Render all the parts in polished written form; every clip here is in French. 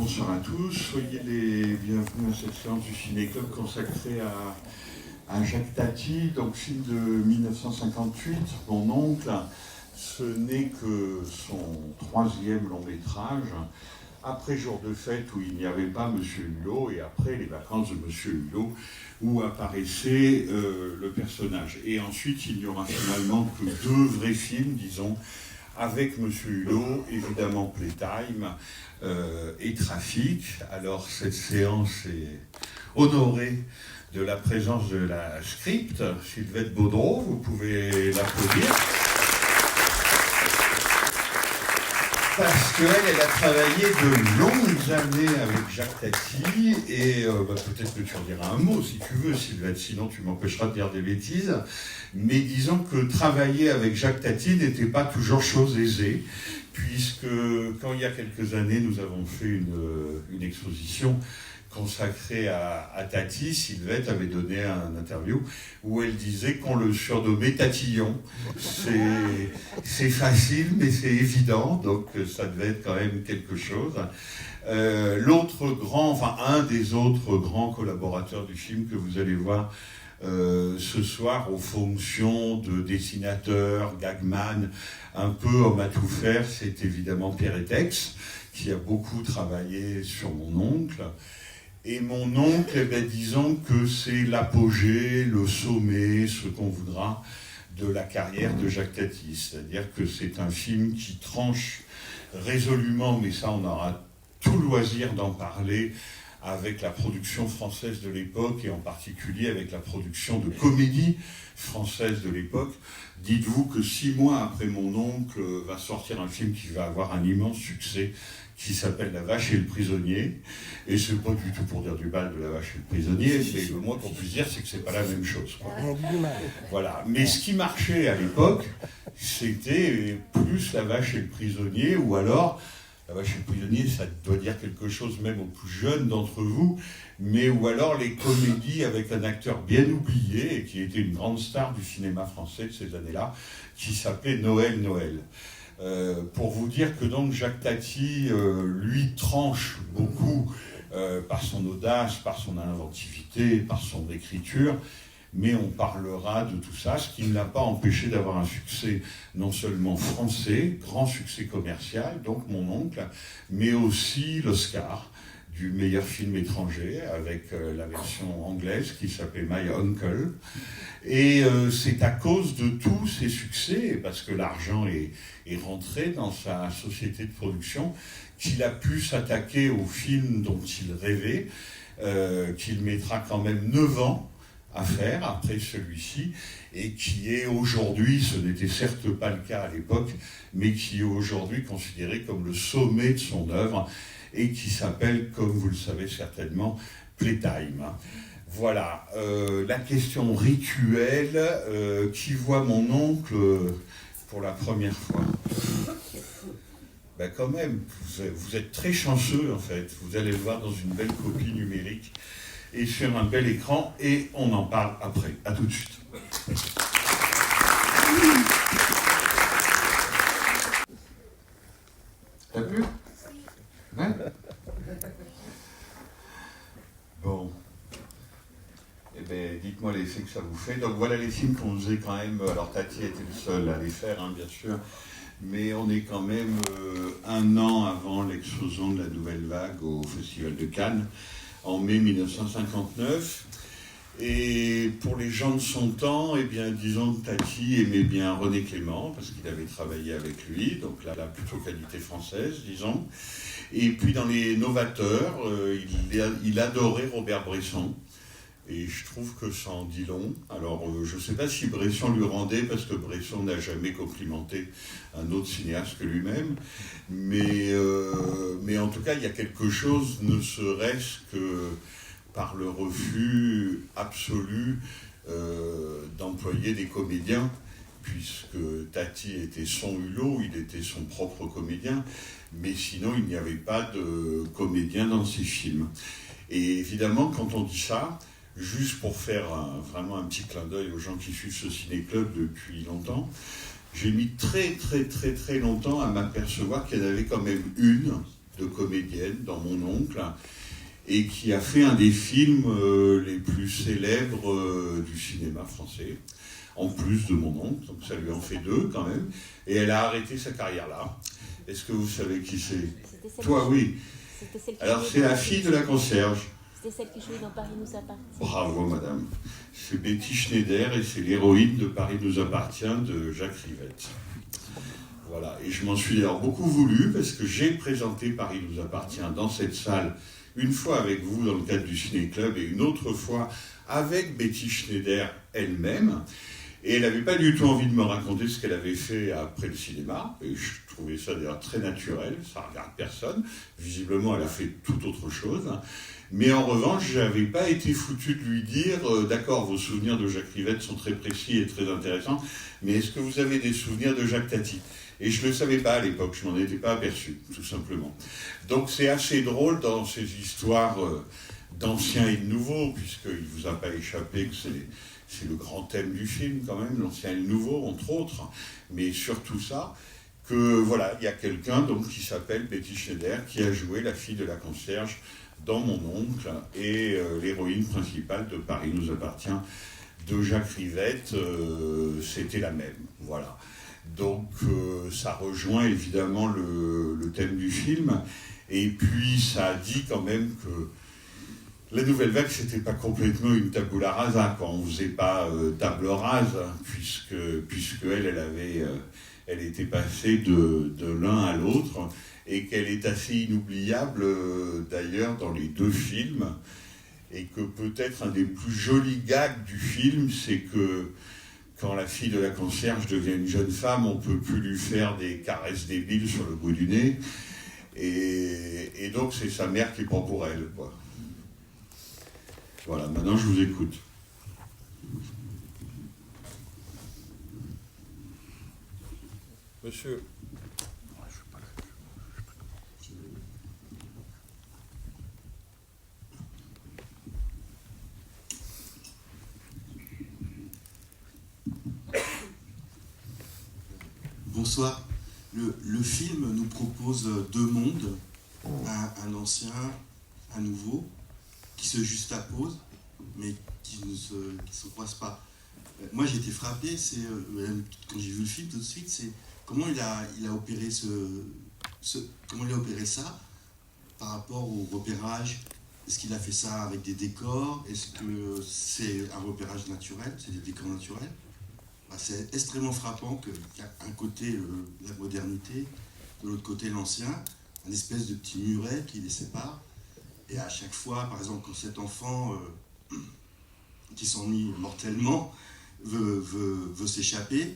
Bonsoir à tous, soyez les bienvenus à cette séance du Ciné-Club consacrée à Jacques Tati, donc film de 1958, Mon oncle. Ce n'est que son troisième long métrage, après Jour de fête où il n'y avait pas Monsieur Hulot et après Les vacances de Monsieur Hulot où apparaissait le personnage. Et ensuite il n'y aura finalement que deux vrais films, disons, avec Monsieur Hulot, évidemment Playtime et Trafic. Alors cette séance est honorée de la présence de la script, Sylvette Baudreau, vous pouvez l'applaudir. Parce qu'elle a travaillé de longues années avec Jacques Tati, et peut-être que tu en diras un mot si tu veux, Sylvette, sinon tu m'empêcheras de dire des bêtises. Mais disons que travailler avec Jacques Tati n'était pas toujours chose aisée, puisque quand il y a quelques années nous avons fait une exposition consacrée à Tati, Sylvette avait donné un interview où elle disait qu'on le surnommait Tatillon. C'est facile, mais c'est évident, donc ça devait être quand même quelque chose. Un des autres grands collaborateurs du film que vous allez voir ce soir aux fonctions de dessinateur, gagman, un peu homme à tout faire, c'est évidemment Pierre Etex, qui a beaucoup travaillé sur Mon oncle. Et Mon oncle, disons que c'est l'apogée, le sommet, ce qu'on voudra, de la carrière de Jacques Tati. C'est-à-dire que c'est un film qui tranche résolument, mais ça on aura tout loisir d'en parler, avec la production française de l'époque, et en particulier avec la production de comédie française de l'époque. Dites-vous que 6 mois après Mon oncle va sortir un film qui va avoir un immense succès, qui s'appelle La vache et le prisonnier. Et c'est pas du tout pour dire du mal de La vache et le prisonnier, mais le moins qu'on puisse dire, c'est que c'est pas la même chose, quoi. Voilà. Mais ce qui marchait à l'époque, c'était plus La vache et le prisonnier, ou alors La vache et le prisonnier, ça doit dire quelque chose même aux plus jeunes d'entre vous, mais ou alors les comédies avec un acteur bien oublié, et qui était une grande star du cinéma français de ces années-là, qui s'appelait Noël Noël. Pour vous dire que donc Jacques Tati, lui, tranche beaucoup par son audace, par son inventivité, par son écriture, mais on parlera de tout ça, ce qui ne l'a pas empêché d'avoir un succès non seulement français, grand succès commercial, donc Mon oncle, mais aussi l'Oscar du meilleur film étranger, avec la version anglaise qui s'appelait My Uncle. Et c'est à cause de tous ces succès, parce que l'argent est rentré dans sa société de production, qu'il a pu s'attaquer au film dont il rêvait, qu'il mettra quand même 9 ans à faire après celui-ci, et qui est aujourd'hui, ce n'était certes pas le cas à l'époque, mais qui est aujourd'hui considéré comme le sommet de son œuvre, et qui s'appelle, comme vous le savez certainement, Playtime. Voilà, la question rituelle, qui voit Mon oncle pour la première fois? Ben quand même, vous êtes très chanceux en fait, vous allez le voir dans une belle copie numérique et sur un bel écran, et on en parle après. À tout de suite. T'as pu? Ouais. Bon. Eh bien, dites-moi l'effet que ça vous fait. Donc voilà les films qu'on faisait quand même. Alors Tati était le seul à les faire, hein, bien sûr. Mais on est quand même 1 an avant l'explosion de la nouvelle vague au Festival de Cannes, en mai 1959. Et pour les gens de son temps, eh bien, disons que Tati aimait bien René Clément, parce qu'il avait travaillé avec lui, donc là, la plutôt qualité française, disons. Et puis dans les novateurs, il adorait Robert Bresson. Et je trouve que ça en dit long. Alors, je ne sais pas si Bresson lui rendait, parce que Bresson n'a jamais complimenté un autre cinéaste que lui-même. Mais en tout cas, il y a quelque chose, ne serait-ce que par le refus absolu d'employer des comédiens, puisque Tati était son Hulot, il était son propre comédien, mais sinon, il n'y avait pas de comédien dans ses films. Et évidemment, quand on dit ça, juste pour faire vraiment un petit clin d'œil aux gens qui suivent ce ciné-club depuis longtemps, j'ai mis très longtemps à m'apercevoir qu'il y en avait quand même une de comédienne dans Mon Oncle, et qui a fait un des films les plus célèbres du cinéma français, en plus de Mon Oncle, donc ça lui en fait 2 quand même, et elle a arrêté sa carrière là. Est-ce que vous savez qui c'est? Toi, oui. Alors c'est la fille de la concierge. C'était celle qui jouait dans Paris nous appartient. Bravo, madame. C'est Betty Schneider et c'est l'héroïne de Paris nous appartient de Jacques Rivette. Voilà, et je m'en suis alors beaucoup voulu parce que j'ai présenté Paris nous appartient dans cette salle une fois avec vous dans le cadre du Ciné-Club et une autre fois avec Betty Schneider elle-même. Et elle n'avait pas du tout envie de me raconter ce qu'elle avait fait après le cinéma. Et je trouvais ça d'ailleurs très naturel, ça ne regarde personne. Visiblement, elle a fait tout autre chose. Mais en revanche, je n'avais pas été foutu de lui dire d'accord, vos souvenirs de Jacques Rivette sont très précis et très intéressants, mais est-ce que vous avez des souvenirs de Jacques Tati? Et je ne le savais pas à l'époque, je m'en étais pas aperçu, tout simplement. Donc c'est assez drôle dans ces histoires d'anciens et de nouveaux, puisqu'il ne vous a pas échappé que c'est le grand thème du film quand même, l'ancien et le nouveau, entre autres, mais surtout ça, que voilà, il y a quelqu'un donc qui s'appelle Betty Schneider, qui a joué la fille de la concierge dans Mon Oncle, et l'héroïne principale de Paris nous appartient de Jacques Rivette, c'était la même, voilà. Donc ça rejoint évidemment le thème du film, et puis ça a dit quand même que la Nouvelle Vague, c'était pas complètement une tabula rasa, quoi. On faisait pas table rase, puisque elle était passée de l'un à l'autre, et qu'elle est assez inoubliable d'ailleurs dans les 2 films, et que peut-être un des plus jolis gags du film, c'est que quand la fille de la concierge devient une jeune femme, on ne peut plus lui faire des caresses débiles sur le bout du nez, et donc c'est sa mère qui prend pour elle, quoi. Voilà, maintenant je vous écoute. Monsieur. Bonsoir. Le film nous propose 2 mondes, un ancien, un nouveau, qui se juxtaposent, mais qui ne se croisent pas. Moi j'ai été frappé, quand j'ai vu le film tout de suite, c'est comment il a opéré comment il a opéré ça par rapport au repérage. Est-ce qu'il a fait ça avec des décors? Est-ce que c'est un repérage naturel? C'est des décors naturels? C'est extrêmement frappant qu'il y a un côté la modernité, de l'autre côté l'ancien, un espèce de petit muret qui les sépare. Et à chaque fois, par exemple, quand cet enfant qui s'ennuie mortellement veut s'échapper,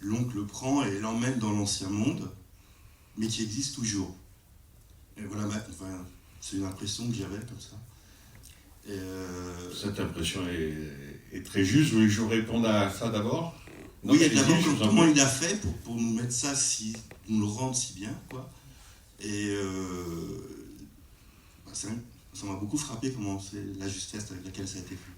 l'oncle le prend et l'emmène dans l'ancien monde, mais qui existe toujours. Et voilà, c'est une impression que j'avais comme ça. Cette impression est très juste. Vous voulez que je vous réponde à ça d'abord? Oui, d'abord, comment il a fait pour nous mettre ça, nous le rendre si bien, quoi. Et ça m'a beaucoup frappé comment c'est la justesse avec laquelle ça a été fait.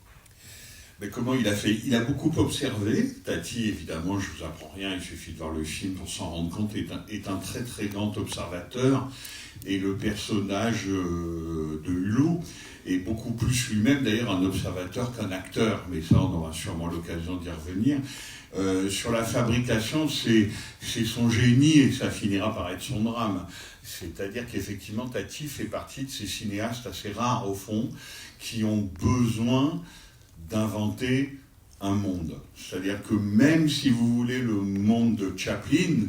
Mais comment il a fait? Il a beaucoup observé. Tati, évidemment, je ne vous apprends rien, il suffit de voir le film pour s'en rendre compte, est un très très grand observateur. Et le personnage de Hulot est beaucoup plus lui-même, d'ailleurs, un observateur qu'un acteur. Mais ça, on aura sûrement l'occasion d'y revenir. Sur la fabrication, c'est son génie et ça finira par être son drame. C'est-à-dire qu'effectivement, Tati fait partie de ces cinéastes assez rares, au fond, qui ont besoin d'inventer un monde. C'est-à-dire que même si vous voulez le monde de Chaplin,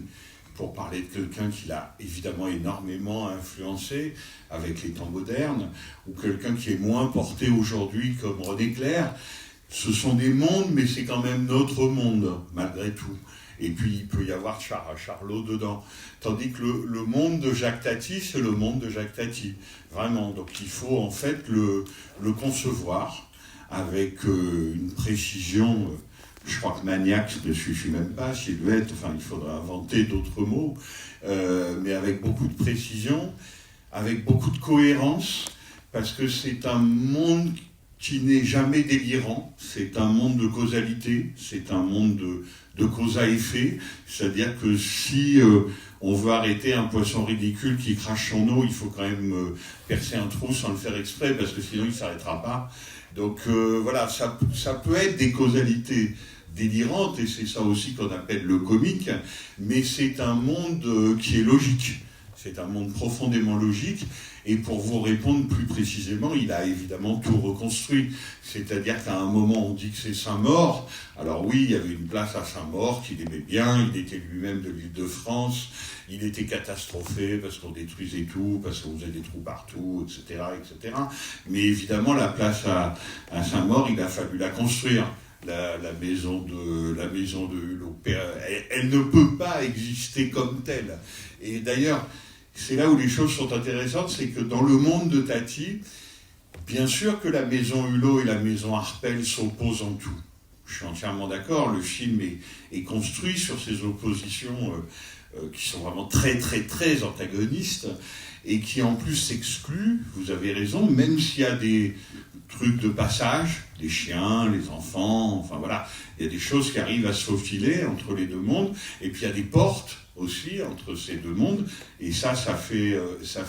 pour parler de quelqu'un qui l'a évidemment énormément influencé avec les temps modernes, ou quelqu'un qui est moins porté aujourd'hui comme René Clair, ce sont des mondes, mais c'est quand même notre monde, malgré tout. Et puis, il peut y avoir Charlot dedans. Tandis que le monde de Jacques Tati, c'est le monde de Jacques Tati. Vraiment. Donc, il faut en fait le concevoir avec une précision. Je crois que maniaque ne suffit même pas, silhouette, enfin, il faudra inventer d'autres mots, mais avec beaucoup de précision, avec beaucoup de cohérence, parce que c'est un monde qui n'est jamais délirant, c'est un monde de causalité, c'est un monde de cause à effet, c'est-à-dire que si on veut arrêter un poisson ridicule qui crache son eau, il faut quand même percer un trou sans le faire exprès, parce que sinon il ne s'arrêtera pas. Donc voilà, ça peut être des causalités délirantes, et c'est ça aussi qu'on appelle le comique, mais c'est un monde qui est logique. C'est un monde profondément logique, et pour vous répondre plus précisément, il a évidemment tout reconstruit. C'est-à-dire qu'à un moment, on dit que c'est Saint-Maur. Alors oui, il y avait une place à Saint-Maur qu'il aimait bien, il était lui-même de l'Île-de-France, il était catastrophé parce qu'on détruisait tout, parce qu'on faisait des trous partout, etc., etc. Mais évidemment, la place à Saint-Maur, il a fallu la construire. La maison de Hulot. Elle ne peut pas exister comme telle. Et d'ailleurs, c'est là où les choses sont intéressantes, c'est que dans le monde de Tati, bien sûr que la maison Hulot et la maison Harpel s'opposent en tout. Je suis entièrement d'accord, le film est construit sur ces oppositions qui sont vraiment très très très antagonistes et qui en plus s'excluent, vous avez raison, même s'il y a des trucs de passage, les chiens, les enfants, enfin voilà, il y a des choses qui arrivent à se faufiler entre les deux mondes, et puis il y a des portes aussi entre ces deux mondes, et ça fait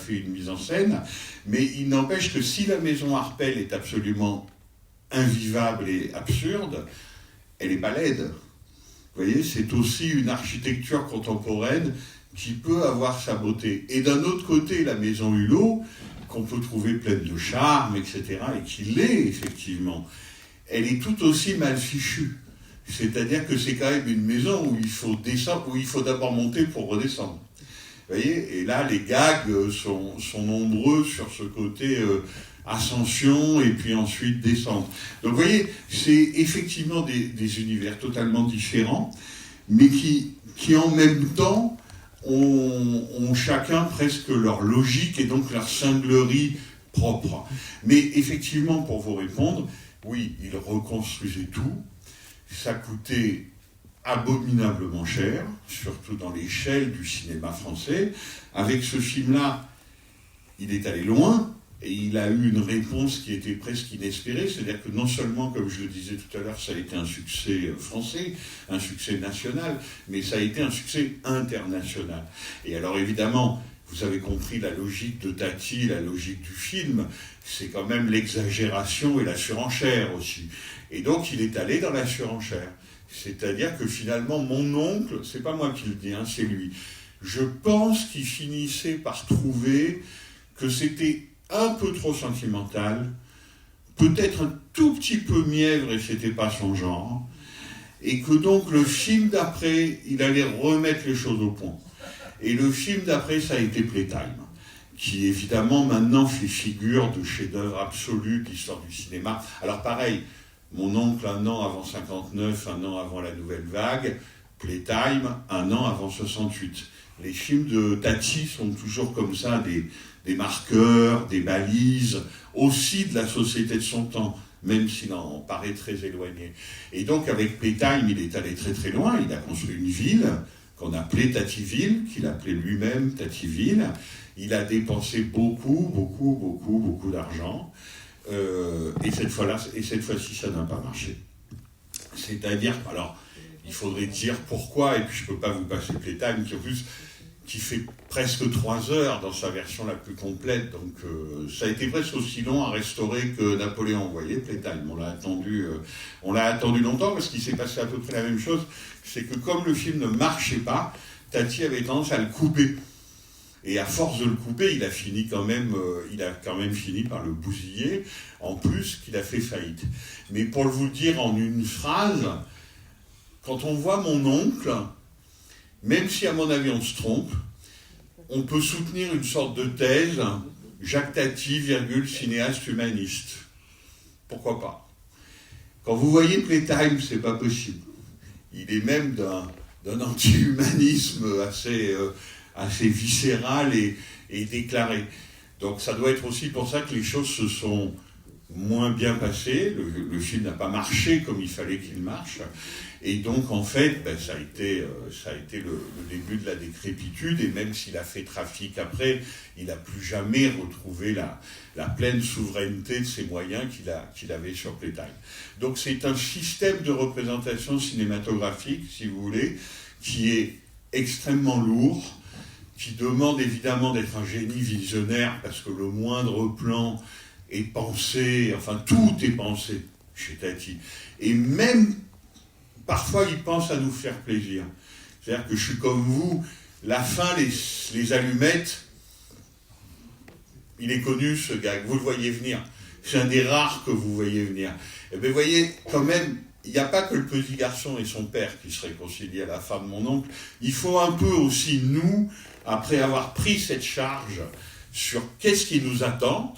une mise en scène, mais il n'empêche que si la maison Harpel est absolument invivable et absurde, elle n'est pas laide. Vous voyez, c'est aussi une architecture contemporaine qui peut avoir sa beauté. Et d'un autre côté, la maison Hulot, qu'on peut trouver pleine de charme, etc., et qui l'est, effectivement, elle est tout aussi mal fichue. C'est-à-dire que c'est quand même une maison où il faut descendre, où il faut d'abord monter pour redescendre. Vous voyez, et là, les gags sont nombreux sur ce côté ascension et puis ensuite descendre. Donc vous voyez, c'est effectivement des univers totalement différents, mais qui en même temps ont chacun presque leur logique et donc leur cinglerie propre. Mais effectivement, pour vous répondre, oui, il reconstruisait tout. Ça coûtait abominablement cher, surtout dans l'échelle du cinéma français. Avec ce film-là, il est allé loin et il a eu une réponse qui était presque inespérée. C'est-à-dire que non seulement, comme je le disais tout à l'heure, ça a été un succès français, un succès national, mais ça a été un succès international. Et alors évidemment, vous avez compris la logique de Tati, la logique du film, c'est quand même l'exagération et la surenchère aussi. Et donc il est allé dans la surenchère. C'est-à-dire que finalement, mon oncle, c'est pas moi qui le dis, hein, c'est lui. Je pense qu'il finissait par trouver que c'était un peu trop sentimental, peut-être un tout petit peu mièvre et c'était pas son genre, et que donc le film d'après, il allait remettre les choses au point. Et le film d'après, ça a été Playtime, qui évidemment maintenant fait figure de chef-d'œuvre absolu de l'histoire du cinéma. Alors pareil, mon oncle, un an avant 59, un an avant la Nouvelle Vague, Playtime, un an avant 68. Les films de Tati sont toujours comme ça, des marqueurs, des balises, aussi de la société de son temps, même s'il en paraît très éloigné. Et donc avec Playtime, il est allé très très loin, il a construit une ville qu'on appelait Tativille, qu'il appelait lui-même Tativille. Il a dépensé beaucoup d'argent. Et cette fois-ci, ça n'a pas marché. C'est-à-dire, alors, il faudrait dire pourquoi, et puis je ne peux pas vous passer Playtime, qui fait presque 3 heures dans sa version la plus complète, donc ça a été presque aussi long à restaurer que Napoléon. Vous voyez, Playtime, on l'a attendu longtemps, parce qu'il s'est passé à peu près la même chose, c'est que comme le film ne marchait pas, Tati avait tendance à le couper. Et à force de le couper, il a quand même fini par le bousiller, en plus qu'il a fait faillite. Mais pour vous le dire en une phrase, quand on voit mon oncle, même si à mon avis on se trompe, on peut soutenir une sorte de thèse, Jacques Tati, cinéaste humaniste. Pourquoi pas? Quand vous voyez Playtime, c'est pas possible. Il est même d'un anti-humanisme assez viscéral et déclaré. Donc ça doit être aussi pour ça que les choses se sont moins bien passé, le film n'a pas marché comme il fallait qu'il marche, et donc en fait ça a été le début de la décrépitude, et même s'il a fait trafic après, il n'a plus jamais retrouvé la pleine souveraineté de ses moyens qu'il avait sur Playtime. Donc c'est un système de représentation cinématographique, si vous voulez, qui est extrêmement lourd, qui demande évidemment d'être un génie visionnaire, parce que le moindre plan est pensé, enfin tout est pensé chez Tati. Et même, parfois, il pense à nous faire plaisir. C'est-à-dire que je suis comme vous, la fin, les allumettes, il est connu ce gag, vous le voyez venir. C'est un des rares que vous voyez venir. Et bien, vous voyez, quand même, il n'y a pas que le petit garçon et son père qui se réconcilient à la fin de mon oncle. Il faut un peu aussi, nous, après avoir pris cette charge sur qu'est-ce qui nous attend,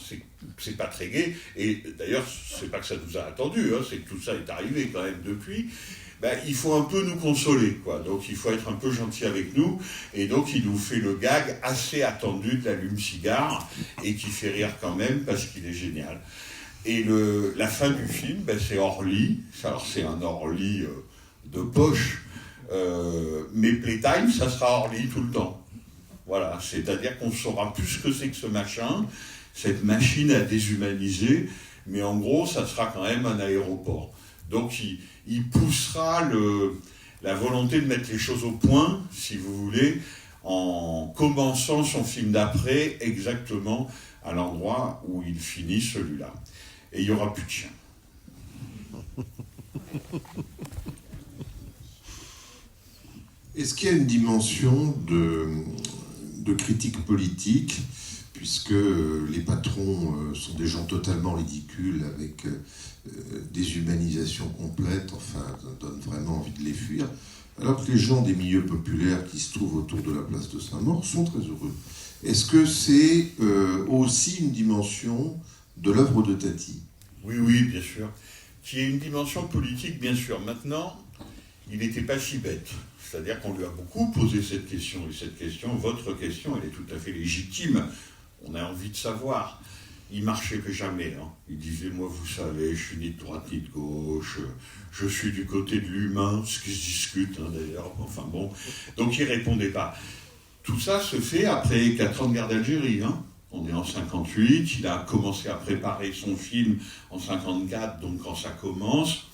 c'est pas très gai, et d'ailleurs, c'est pas que ça nous a attendu, hein, c'est que tout ça est arrivé quand même depuis, il faut un peu nous consoler, quoi. Donc il faut être un peu gentil avec nous, et donc il nous fait le gag assez attendu de l'allume-cigare, et qui fait rire quand même, parce qu'il est génial. Et la fin du film, c'est Orly, alors c'est un Orly de poche, mais Playtime, ça sera Orly tout le temps. Voilà, c'est-à-dire qu'on saura plus ce que c'est que ce machin, cette machine à déshumaniser, mais en gros, ça sera quand même un aéroport. Donc, il poussera la volonté de mettre les choses au point, si vous voulez, en commençant son film d'après exactement à l'endroit où il finit celui-là. Et il n'y aura plus de chien. Est-ce qu'il y a une dimension de critique politique, puisque les patrons sont des gens totalement ridicules, avec des humanisations complètes, enfin, ça donne vraiment envie de les fuir, alors que les gens des milieux populaires qui se trouvent autour de la place de Saint-Maur sont très heureux. Est-ce que c'est aussi une dimension de l'œuvre de Tati ? Oui, bien sûr. Qui est une dimension politique, bien sûr. Maintenant, il n'était pas si bête. C'est-à-dire qu'on lui a beaucoup posé cette question, et cette question, votre question, elle est tout à fait légitime. On a envie de savoir. Il marchait que jamais. Hein. Il disait, moi, vous savez, je suis ni de droite ni de gauche, je suis du côté de l'humain, ce qui se discute d'ailleurs, enfin bon. Donc il ne répondait pas. Tout ça se fait après 4 ans de guerre d'Algérie. Hein. On est en 58, il a commencé à préparer son film en 54, donc quand ça commence...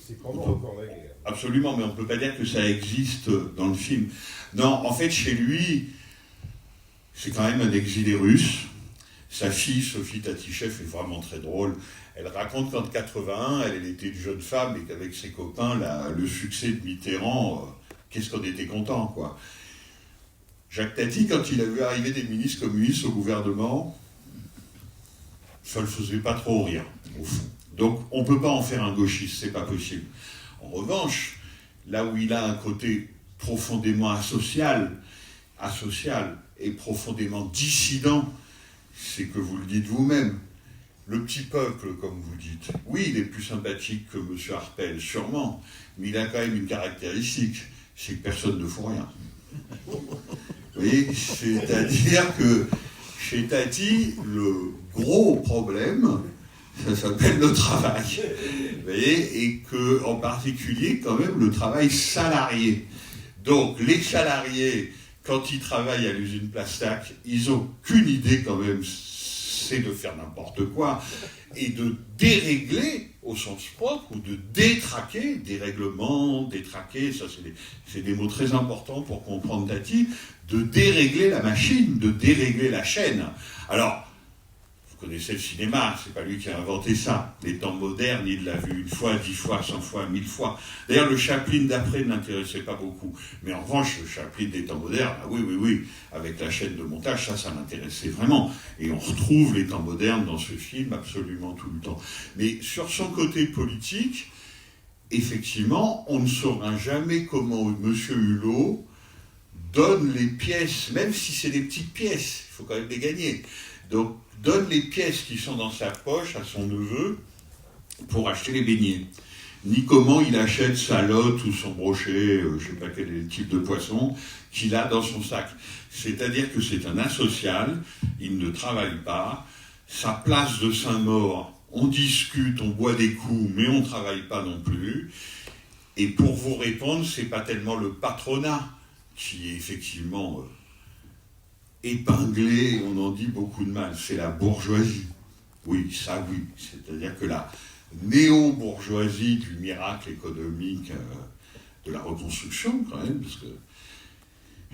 C'est pendant encore la guerre. Absolument, mais on ne peut pas dire que ça existe dans le film. Non, en fait, chez lui, c'est quand même un exilé russe. Sa fille, Sophie Tatichev, est vraiment très drôle. Elle raconte qu'en 81, elle était une jeune femme et qu'avec ses copains, le succès de Mitterrand, qu'est-ce qu'on était content, quoi. Jacques Tati, quand il a vu arriver des ministres communistes au gouvernement, ça ne le faisait pas trop rire, au fond. Donc, on ne peut pas en faire un gauchiste, c'est pas possible. En revanche, là où il a un côté profondément asocial et profondément dissident, c'est que vous le dites vous-même. Le petit peuple, comme vous dites, oui, il est plus sympathique que M. Harpel, sûrement, mais il a quand même une caractéristique, c'est que personne ne fout rien. Vous voyez, c'est-à-dire que chez Tati, le gros problème, ça s'appelle le travail. Vous voyez, et qu'en particulier, quand même, le travail salarié. Donc, les salariés, quand ils travaillent à l'usine Plastac, ils n'ont qu'une idée quand même, c'est de faire n'importe quoi, et de dérégler au sens propre, ou de détraquer, dérèglement, détraquer, ça c'est des mots très importants pour comprendre Tati, de dérégler la machine, de dérégler la chaîne. Alors, vous connaissez le cinéma, c'est pas lui qui a inventé ça. Les temps modernes, il l'a vu 1 fois, 10 fois, 100 fois, 1000 fois. D'ailleurs, le Chaplin d'après ne l'intéressait pas beaucoup. Mais en revanche, le Chaplin des temps modernes, ah oui, avec la chaîne de montage, ça l'intéressait vraiment. Et on retrouve les temps modernes dans ce film absolument tout le temps. Mais sur son côté politique, effectivement, on ne saura jamais comment M. Hulot donne les pièces, même si c'est des petites pièces, il faut quand même les gagner. Donc, donne les pièces qui sont dans sa poche à son neveu pour acheter les beignets. Ni comment il achète sa lotte ou son brochet, je ne sais pas quel est le type de poisson, qu'il a dans son sac. C'est-à-dire que c'est un asocial, il ne travaille pas, sa place de Saint-Maur, on discute, on boit des coups, mais on ne travaille pas non plus. Et pour vous répondre, c'est pas tellement le patronat qui est effectivement épinglé, on en dit beaucoup de mal, c'est la bourgeoisie. Oui, ça oui. C'est-à-dire que la néo-bourgeoisie du miracle économique de la reconstruction, quand même, parce que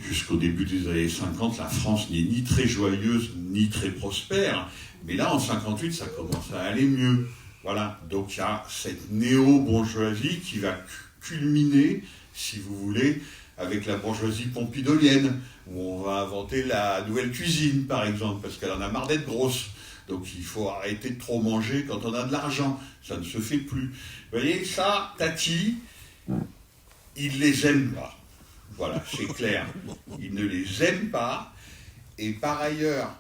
jusqu'au début des années 50, la France n'est ni très joyeuse, ni très prospère. Mais là, en 58, ça commence à aller mieux. Voilà. Donc il y a cette néo-bourgeoisie qui va culminer, si vous voulez, avec la bourgeoisie pompidolienne, où on va inventer la nouvelle cuisine, par exemple, parce qu'elle en a marre d'être grosse. Donc il faut arrêter de trop manger quand on a de l'argent. Ça ne se fait plus. Vous voyez, ça, Tati, il les aime pas. Voilà, c'est clair. Il ne les aime pas. Et par ailleurs,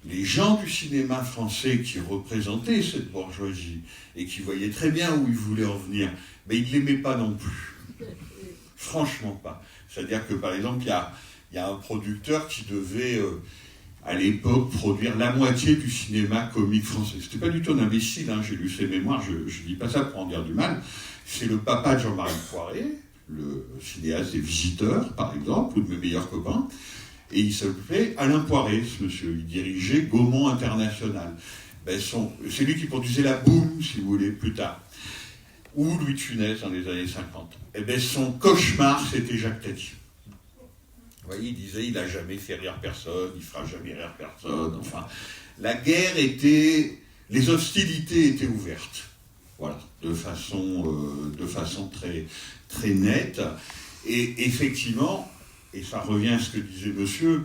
les gens du cinéma français qui représentaient cette bourgeoisie et qui voyaient très bien où ils voulaient en venir, mais ils ne l'aimaient pas non plus. Franchement pas. C'est-à-dire que, par exemple, il y a un producteur qui devait, à l'époque, produire la moitié du cinéma comique français. C'était pas du tout un imbécile, hein, j'ai lu ses mémoires, je ne dis pas ça pour en dire du mal. C'est le papa de Jean-Marie Poiré, le cinéaste des Visiteurs, par exemple, ou de mes meilleurs copains. Et il s'appelait Alain Poiré, ce monsieur. Il dirigeait Gaumont International. C'est lui qui produisait la Boum, si vous voulez, plus tard. Ou Louis de Funès dans les années 50. Son cauchemar, c'était Jacques Tati. Vous voyez, il disait, il n'a jamais fait rire personne, il ne fera jamais rire personne. Enfin, la guerre était... Les hostilités étaient ouvertes. Voilà, de façon très, très nette. Et effectivement, et ça revient à ce que disait monsieur,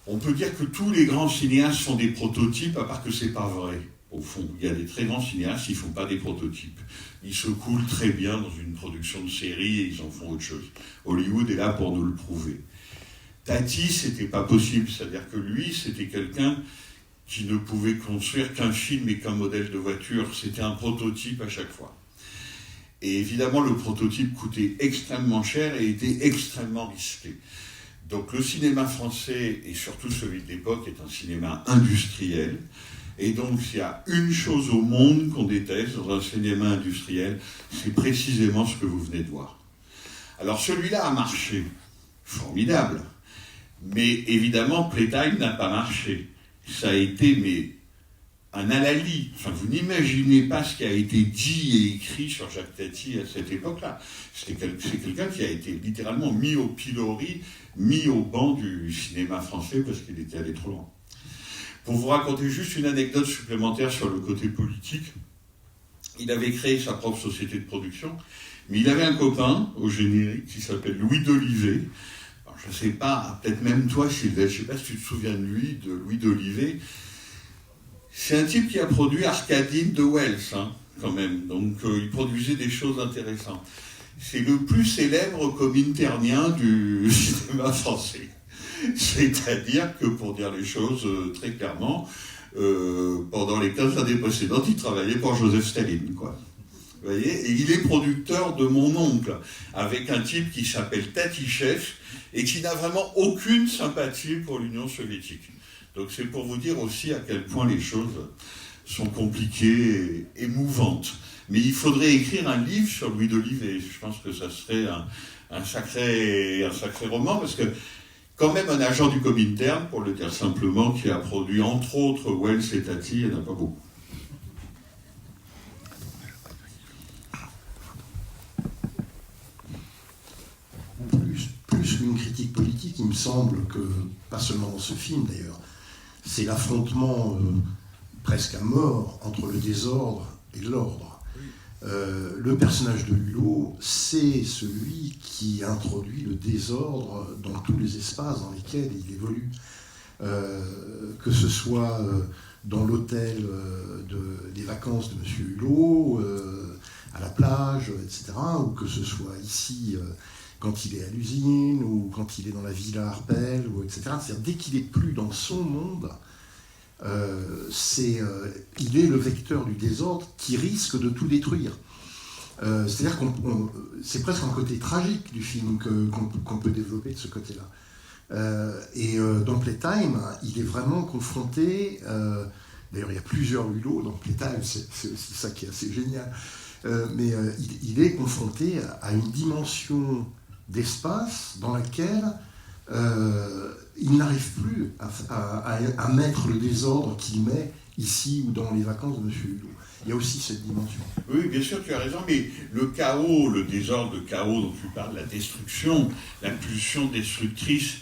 on peut dire que tous les grands cinéastes sont des prototypes, à part que c'est pas vrai. Au fond, il y a des très grands cinéastes, ils ne font pas des prototypes. Ils se coulent très bien dans une production de série et ils en font autre chose. Hollywood est là pour nous le prouver. Tati, c'était pas possible. C'est-à-dire que lui, c'était quelqu'un qui ne pouvait construire qu'un film et qu'un modèle de voiture. C'était un prototype à chaque fois. Et évidemment, le prototype coûtait extrêmement cher et était extrêmement risqué. Donc le cinéma français, et surtout celui de l'époque, est un cinéma industriel. Et donc, s'il y a une chose au monde qu'on déteste dans un cinéma industriel, c'est précisément ce que vous venez de voir. Alors, celui-là a marché. Formidable. Mais évidemment, Playtime n'a pas marché. Ça a été, un halali. Enfin, vous n'imaginez pas ce qui a été dit et écrit sur Jacques Tati à cette époque-là. C'est quelqu'un qui a été littéralement mis au pilori, mis au banc du cinéma français parce qu'il était allé trop loin. Pour vous raconter juste une anecdote supplémentaire sur le côté politique, il avait créé sa propre société de production, mais il avait un copain au générique qui s'appelle Louis d'Olivet. Alors, je ne sais pas, peut-être même toi, Sylvette, je ne sais pas si tu te souviens de lui, de Louis d'Olivet. C'est un type qui a produit Arcadine de Wells, hein, quand même. Donc, il produisait des choses intéressantes. C'est le plus célèbre cominternien du cinéma français. C'est-à-dire que, pour dire les choses très clairement, pendant les 15 années précédentes, il travaillait pour Joseph Staline, quoi. Vous voyez ? Et il est producteur de Mon oncle, avec un type qui s'appelle Tatichev, et qui n'a vraiment aucune sympathie pour l'Union soviétique. Donc c'est pour vous dire aussi à quel point les choses sont compliquées et émouvantes. Mais il faudrait écrire un livre sur Louis d'Olivet. Je pense que ça serait un sacré roman, parce que quand même un agent du Comintern, pour le dire simplement, qui a produit entre autres Wells et Tati, il n'y en a pas beaucoup. Plus qu'une critique politique, il me semble que, pas seulement dans ce film d'ailleurs, c'est l'affrontement presque à mort entre le désordre et l'ordre. Le personnage de Hulot, c'est celui qui introduit le désordre dans tous les espaces dans lesquels il évolue. Que ce soit dans l'hôtel des vacances de M. Hulot, à la plage, etc., ou que ce soit ici quand il est à l'usine, ou quand il est dans la villa Arpel, ou etc. C'est-à-dire, dès qu'il n'est plus dans son monde, il est le vecteur du désordre qui risque de tout détruire. C'est-à-dire c'est presque un côté tragique du film qu'on peut développer de ce côté-là. Dans Playtime, il est vraiment confronté D'ailleurs, il y a plusieurs Hulot dans Playtime, c'est aussi ça qui est assez génial. Mais il est confronté à une dimension d'espace dans laquelle il n'arrive plus à mettre le désordre qu'il met ici ou dans les vacances de M. Hulot. Il y a aussi cette dimension. Oui, bien sûr, tu as raison, mais le chaos, le désordre, le chaos dont tu parles, la destruction, la pulsion destructrice,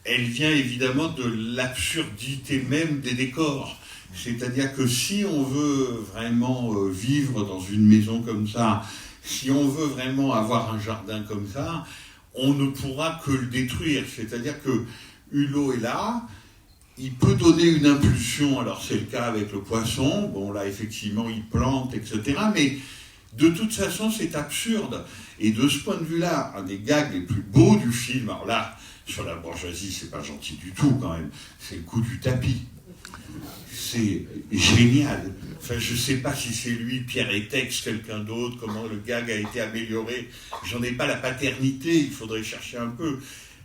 elle vient évidemment de l'absurdité même des décors. C'est-à-dire que si on veut vraiment vivre dans une maison comme ça, si on veut vraiment avoir un jardin comme ça, on ne pourra que le détruire. C'est-à-dire que Hulot est là, il peut donner une impulsion, alors c'est le cas avec le poisson, bon là effectivement il plante, etc. Mais de toute façon c'est absurde. Et de ce point de vue-là, un des gags les plus beaux du film, alors là, sur la bourgeoisie, c'est pas gentil du tout quand même, c'est le coup du tapis. C'est génial. Enfin, je sais pas si c'est lui, Pierre Etex, quelqu'un d'autre, comment le gag a été amélioré. J'en ai pas la paternité, il faudrait chercher un peu.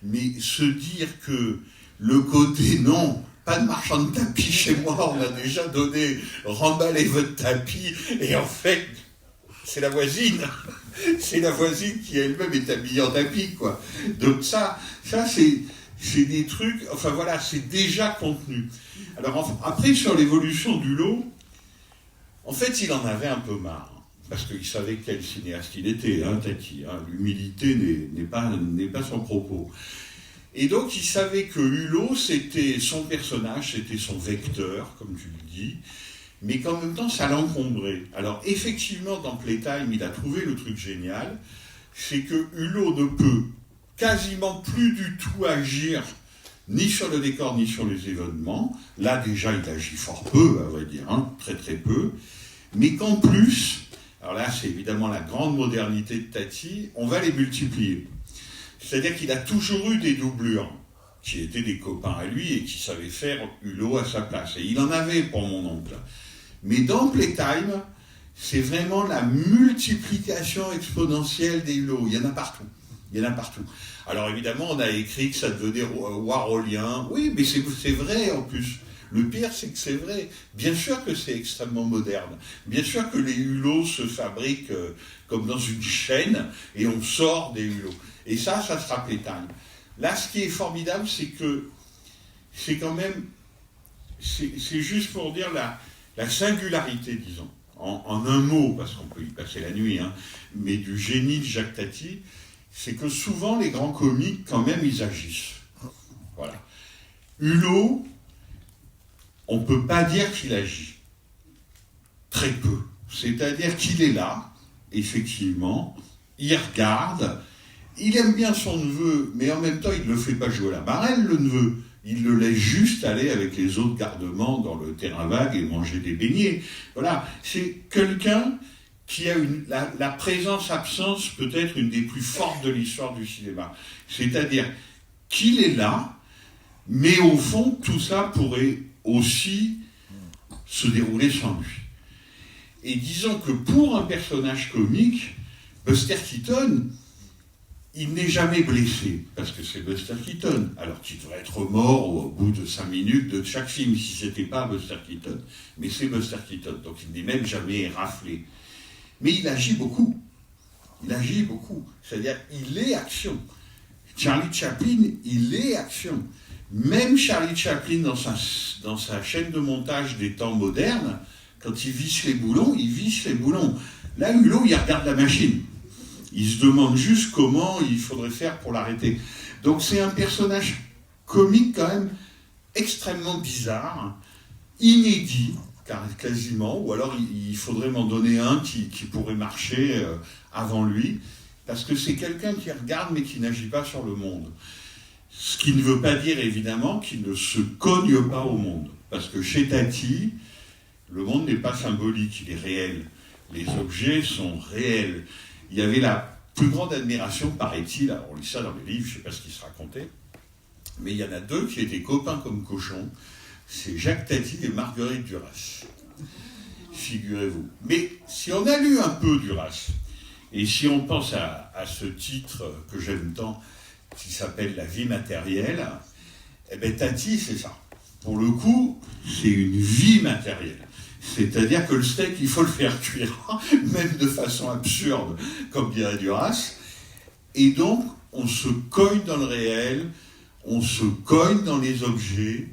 Mais se dire que le côté non, pas de marchand de tapis chez moi, on a déjà donné, remballez votre tapis, et en fait, c'est la voisine. C'est la voisine qui elle-même est habillée en tapis, quoi. Donc ça c'est des trucs, enfin voilà, c'est déjà contenu. Alors après, sur l'évolution du lot, en fait, il en avait un peu marre, parce qu'il savait quel cinéaste il était, hein, Tati. Hein, l'humilité n'est pas son propos. Et donc, il savait que Hulot, c'était son personnage, c'était son vecteur, comme tu le dis, mais qu'en même temps, ça l'encombrait. Alors, effectivement, dans Playtime, il a trouvé le truc génial, c'est que Hulot ne peut quasiment plus du tout agir ni sur le décor, ni sur les événements. Là, déjà, il agit fort peu, à vrai dire, hein, très très peu. Mais qu'en plus, alors là, c'est évidemment la grande modernité de Tati, on va les multiplier. C'est-à-dire qu'il a toujours eu des doublures, qui étaient des copains à lui et qui savaient faire Hulot à sa place. Et il en avait pour mon oncle. Mais dans Playtime, c'est vraiment la multiplication exponentielle des Hulot. Il y en a partout. Il y en a partout. Alors évidemment, on a écrit que ça devenait warholien. Oui, mais c'est vrai en plus. Le pire, c'est que c'est vrai. Bien sûr que c'est extrêmement moderne. Bien sûr que les Hulot se fabriquent comme dans une chaîne et on sort des Hulot. Et ça sera Playtime. Là, ce qui est formidable, c'est que c'est quand même... C'est juste pour dire la singularité, disons, en un mot, parce qu'on peut y passer la nuit, hein, mais du génie de Jacques Tati, c'est que souvent les grands comiques, quand même, ils agissent. Voilà. Hulot, on ne peut pas dire qu'il agit. Très peu. C'est-à-dire qu'il est là, effectivement, il regarde, il aime bien son neveu, mais en même temps, il ne le fait pas jouer à la marelle, le neveu. Il le laisse juste aller avec les autres gardements dans le terrain vague et manger des beignets. Voilà. C'est quelqu'un qui a la présence-absence peut-être une des plus fortes de l'histoire du cinéma. C'est-à-dire qu'il est là, mais au fond, tout ça pourrait aussi se dérouler sans lui. Et disons que pour un personnage comique, Buster Keaton, il n'est jamais blessé, parce que c'est Buster Keaton, alors qu'il devrait être mort au bout de 5 minutes de chaque film, si ce n'était pas Buster Keaton. Mais c'est Buster Keaton, donc il n'est même jamais raflé. Mais il agit beaucoup. Il agit beaucoup. C'est-à-dire, il est action. Charlie Chaplin, il est action. Même Charlie Chaplin, dans sa chaîne de montage des temps modernes, quand il visse les boulons, il visse les boulons. Là, Hulot, il regarde la machine. Il se demande juste comment il faudrait faire pour l'arrêter. Donc c'est un personnage comique quand même extrêmement bizarre, inédit, quasiment, ou alors il faudrait m'en donner un qui pourrait marcher avant lui, parce que c'est quelqu'un qui regarde mais qui n'agit pas sur le monde. Ce qui ne veut pas dire évidemment qu'il ne se cogne pas au monde, parce que chez Tati, le monde n'est pas symbolique, il est réel. Les objets sont réels. Il y avait la plus grande admiration, paraît-il, alors on lit ça dans les livres, je ne sais pas ce qui se racontait, mais il y en a deux qui étaient copains comme cochons, c'est Jacques Tati et Marguerite Duras. Figurez-vous. Mais si on a lu un peu Duras, et si on pense à ce titre que j'aime tant, qui s'appelle La vie matérielle, eh bien Tati, c'est ça. pour le coup, c'est une vie matérielle. C'est-à-dire que le steak, il faut le faire cuire, même de façon absurde, comme dirait Duras. Et donc, on se cogne dans le réel, on se cogne dans les objets.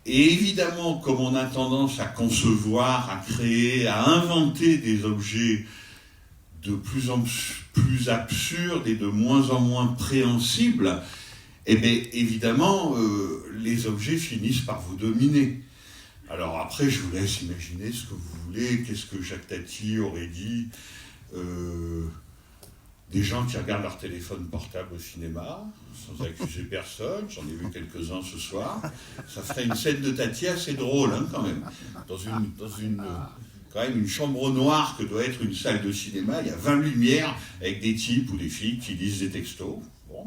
Et évidemment, comme on a tendance à concevoir, à créer, à inventer des objets de plus en plus absurdes et de moins en moins préhensibles, eh bien, évidemment, les objets finissent par vous dominer. Alors après, je vous laisse imaginer ce que vous voulez. Qu'est-ce que Jacques Tati aurait dit des gens qui regardent leur téléphone portable au cinéma, sans accuser personne, j'en ai vu quelques-uns ce soir, ça ferait une scène de Tati assez drôle, hein, quand même. Dans quand même une chambre noire que doit être une salle de cinéma, il y a 20 lumières avec des types ou des filles qui lisent des textos. Bon.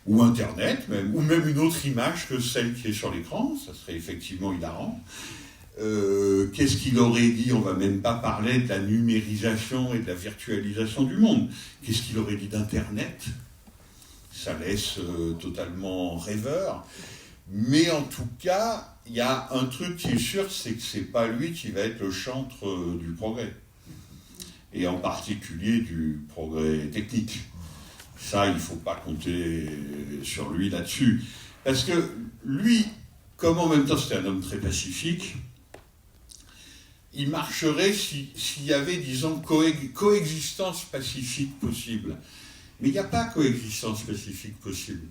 Ou Internet, même, ou même une autre image que celle qui est sur l'écran, ça serait effectivement hilarant. Qu'est-ce qu'il aurait dit? On ne va même pas parler de la numérisation et de la virtualisation du monde. Qu'est-ce qu'il aurait dit d'Internet? Ça laisse totalement rêveur. Mais en tout cas, il y a un truc qui est sûr, c'est que ce n'est pas lui qui va être le chantre du progrès. Et en particulier du progrès technique. Ça, il ne faut pas compter sur lui là-dessus. Parce que lui, comme en même temps c'était un homme très pacifique, il marcherait s'il y avait, disons, coexistence pacifique possible. Mais il n'y a pas coexistence pacifique possible.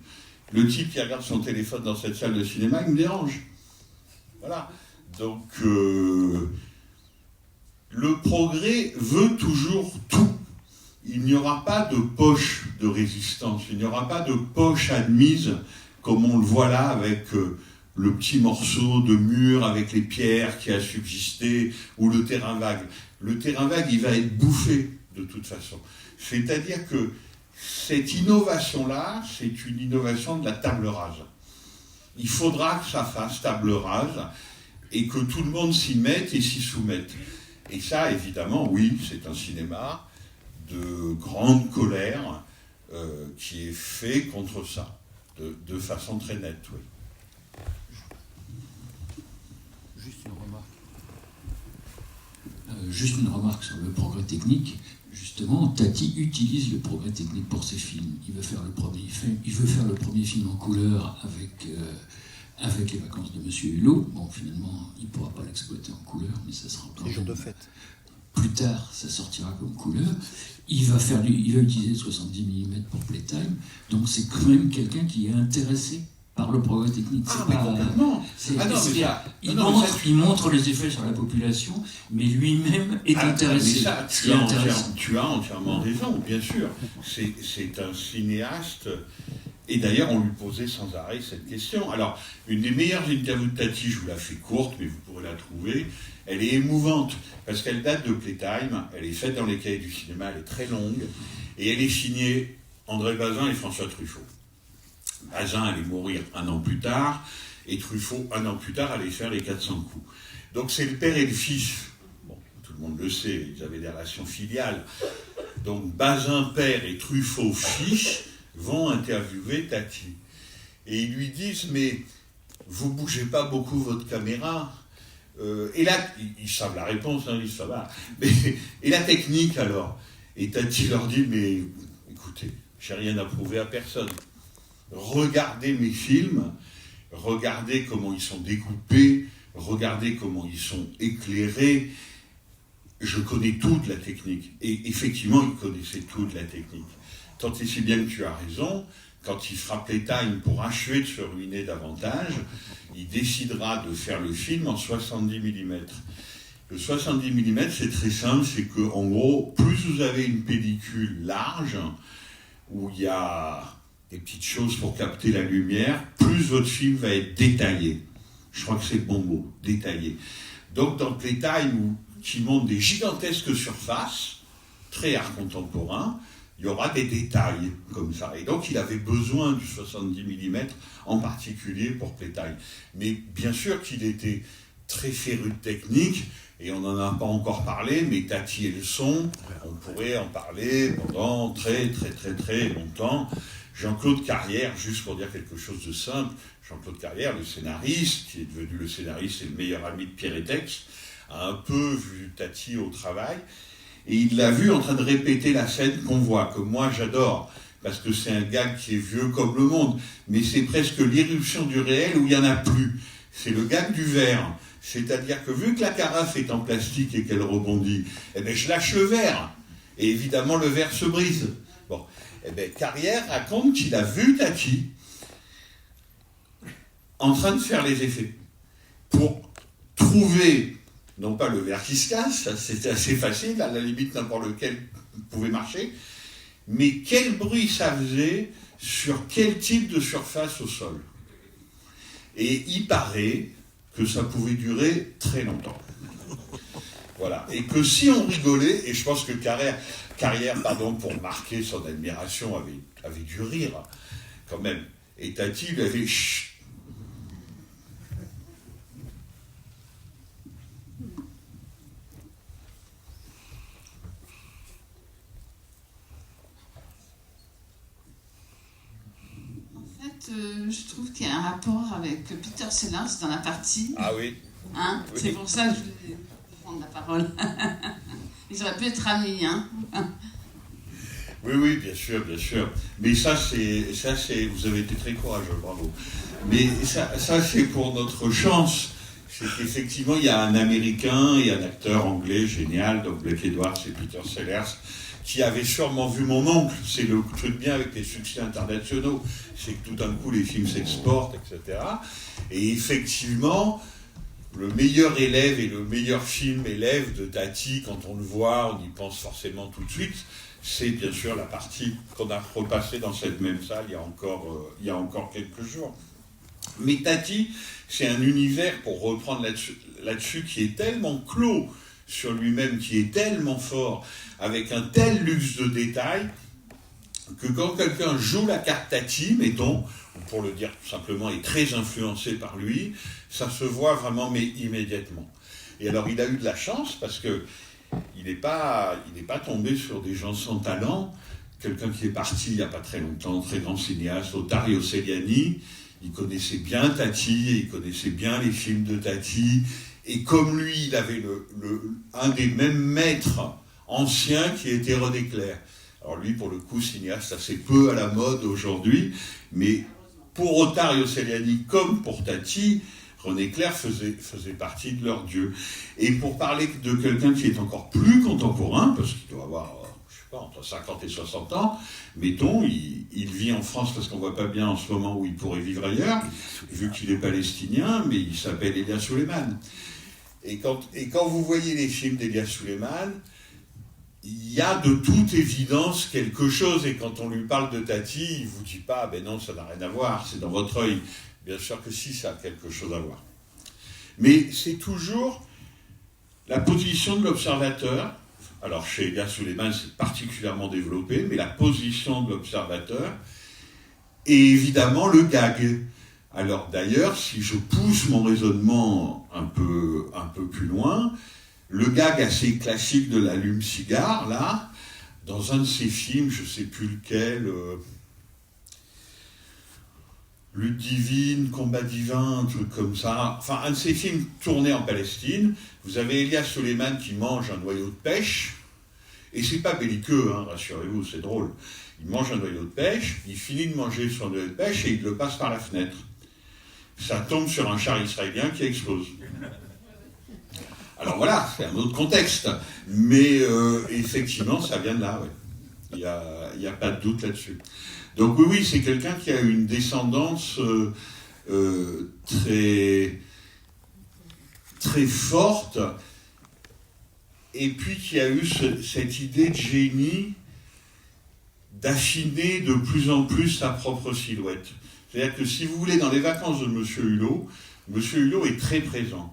Le type qui regarde son téléphone dans cette salle de cinéma, il me dérange. Voilà. Donc, le progrès veut toujours tout. Il n'y aura pas de poche de résistance, il n'y aura pas de poche admise, comme on le voit là avec le petit morceau de mur avec les pierres qui a subsisté, ou le terrain vague. Le terrain vague, il va être bouffé de toute façon. C'est-à-dire que cette innovation-là, c'est une innovation de la table rase. Il faudra que ça fasse table rase et que tout le monde s'y mette et s'y soumette. Et ça, évidemment, oui, c'est un cinéma de grande colère qui est fait contre ça, de façon très nette, oui. Juste une remarque sur le progrès technique. Justement, Tati utilise le progrès technique pour ses films. Il veut faire le premier film en couleur avec Les Vacances de Monsieur Hulot. Bon, finalement, il ne pourra pas l'exploiter en couleur, mais ça sera Les jours de fête. Plus tard, ça sortira comme couleur. Il va utiliser 70 mm pour Playtime. Donc c'est quand même quelqu'un qui est intéressé par le progrès technique. Il montre les effets sur la population, mais lui-même est intéressé. Tu as entièrement raison, bien sûr. C'est un cinéaste, et d'ailleurs on lui posait sans arrêt cette question. Alors, une des meilleures interviews de Tati, je vous la fais courte, mais vous pourrez la trouver, elle est émouvante, parce qu'elle date de Playtime, elle est faite dans les cahiers du cinéma, elle est très longue, et elle est signée André Bazin et François Truffaut. Bazin allait mourir 1 an plus tard, et Truffaut, 1 an plus tard, allait faire les 400 coups. Donc c'est le père et le fils. Bon, tout le monde le sait, ils avaient des relations filiales. Donc Bazin père et Truffaut fils vont interviewer Tati. Et ils lui disent, mais vous bougez pas beaucoup votre caméra. Et là, ils savent la réponse, hein, ils savent pas. Mais, et la technique alors? Et Tati leur dit, mais écoutez, j'ai rien à prouver à personne. Regardez mes films, regardez comment ils sont découpés, regardez comment ils sont éclairés. Je connais tout de la technique. Et effectivement, il connaissait tout de la technique. Tant et si bien que tu as raison, quand il fera Playtime pour achever de se ruiner davantage, il décidera de faire le film en 70 mm. Le 70 mm, c'est très simple, c'est que, en gros, plus vous avez une pellicule large, où il y a des petites choses pour capter la lumière, plus votre film va être détaillé. Je crois que c'est le bon mot, détaillé. Donc dans Playtime, qui montre des gigantesques surfaces, très art contemporain, il y aura des détails comme ça. Et donc il avait besoin du 70 mm, en particulier pour Playtime. Mais bien sûr qu'il était très féru de technique, et on n'en a pas encore parlé, mais Tati et le son, on pourrait en parler pendant très très très très longtemps. Jean-Claude Carrière, juste pour dire quelque chose de simple, Jean-Claude Carrière, le scénariste, qui est devenu le scénariste et le meilleur ami de Pierre Etex, a un peu vu Tati au travail, et il l'a vu en train de répéter la scène qu'on voit, que moi j'adore, parce que c'est un gag qui est vieux comme le monde, mais c'est presque l'irruption du réel où il n'y en a plus. C'est le gag du verre. C'est-à-dire que vu que la carafe est en plastique et qu'elle rebondit, eh bien je lâche le verre. Et évidemment, le verre se brise. Bon, eh bien, Carrière raconte qu'il a vu Tati en train de faire les effets. Pour trouver, non pas le verre qui se casse, ça, c'était assez facile, à la limite n'importe lequel pouvait marcher, mais quel bruit ça faisait sur quel type de surface au sol. Et il paraît que ça pouvait durer très longtemps. Voilà. Et que si on rigolait, et je pense que Carrière, pour marquer son admiration, avait dû rire, quand même. Et Tati lui avait chut. Je trouve qu'il y a un rapport avec Peter Sellers dans la partie. Ah oui. Hein, oui. C'est pour ça que je voulais prendre la parole. Ils auraient pu être amis, hein. Oui, bien sûr. Mais ça, c'est, vous avez été très courageux, bravo. Mais ça, c'est pour notre chance. C'est qu'effectivement, il y a un Américain et un acteur anglais génial, donc Blake Edwards et Peter Sellers, qui avait sûrement vu mon oncle. C'est le truc bien avec les succès internationaux, c'est que tout d'un coup les films s'exportent, etc. Et effectivement, le meilleur élève et le meilleur film élève de Tati, quand on le voit, on y pense forcément tout de suite, c'est bien sûr la partie qu'on a repassée dans cette même salle il y a encore quelques jours. Mais Tati, c'est un univers, pour reprendre là-dessus, qui est tellement clos sur lui-même, qui est tellement fort, avec un tel luxe de détails, que quand quelqu'un joue la carte Tati, mettons, ou pour le dire tout simplement, est très influencé par lui, ça se voit vraiment, mais immédiatement. Et alors il a eu de la chance, parce que il n'est pas tombé sur des gens sans talent. Quelqu'un qui est parti il n'y a pas très longtemps, très grand cinéaste, Otario Celiani, il connaissait bien Tati, et il connaissait bien les films de Tati, et comme lui, il avait un des mêmes maîtres anciens qui était René Clair. Alors lui, pour le coup, cinéaste assez peu à la mode aujourd'hui, mais pour Otario Celiani comme pour Tati, René Clair faisait partie de leur dieu. Et pour parler de quelqu'un qui est encore plus contemporain, parce qu'il doit avoir, je sais pas, entre 50 et 60 ans, mettons, il vit en France parce qu'on voit pas bien en ce moment où il pourrait vivre ailleurs, vu qu'il est palestinien, mais il s'appelle Elia Suleiman. Et quand vous voyez les films d'Elia Suleiman, il y a de toute évidence quelque chose, et quand on lui parle de Tati, il ne vous dit pas, ben non, ça n'a rien à voir, c'est dans votre œil. Bien sûr que si, ça a quelque chose à voir. Mais c'est toujours la position de l'observateur. Alors chez Elia Suleiman, c'est particulièrement développé, mais la position de l'observateur, et évidemment le gag. Alors d'ailleurs, si je pousse mon raisonnement un peu plus loin, le gag assez classique de l'allume-cigare, là, dans un de ses films, je ne sais plus lequel, Lutte divine, combat divin, un truc comme ça, enfin un de ces films tournés en Palestine, vous avez Elia Suleiman qui mange un noyau de pêche, et c'est pas belliqueux, hein, rassurez-vous, c'est drôle. Il mange un noyau de pêche, il finit de manger son noyau de pêche et il le passe par la fenêtre. Ça tombe sur un char israélien qui explose. Alors voilà, c'est un autre contexte, mais effectivement, ça vient de là, ouais. Il n'y a pas de doute là-dessus. Donc oui, c'est quelqu'un qui a une descendance très, très forte, et puis qui a eu cette idée de génie d'affiner de plus en plus sa propre silhouette. C'est-à-dire que si vous voulez, dans les vacances de M. Hulot est très présent.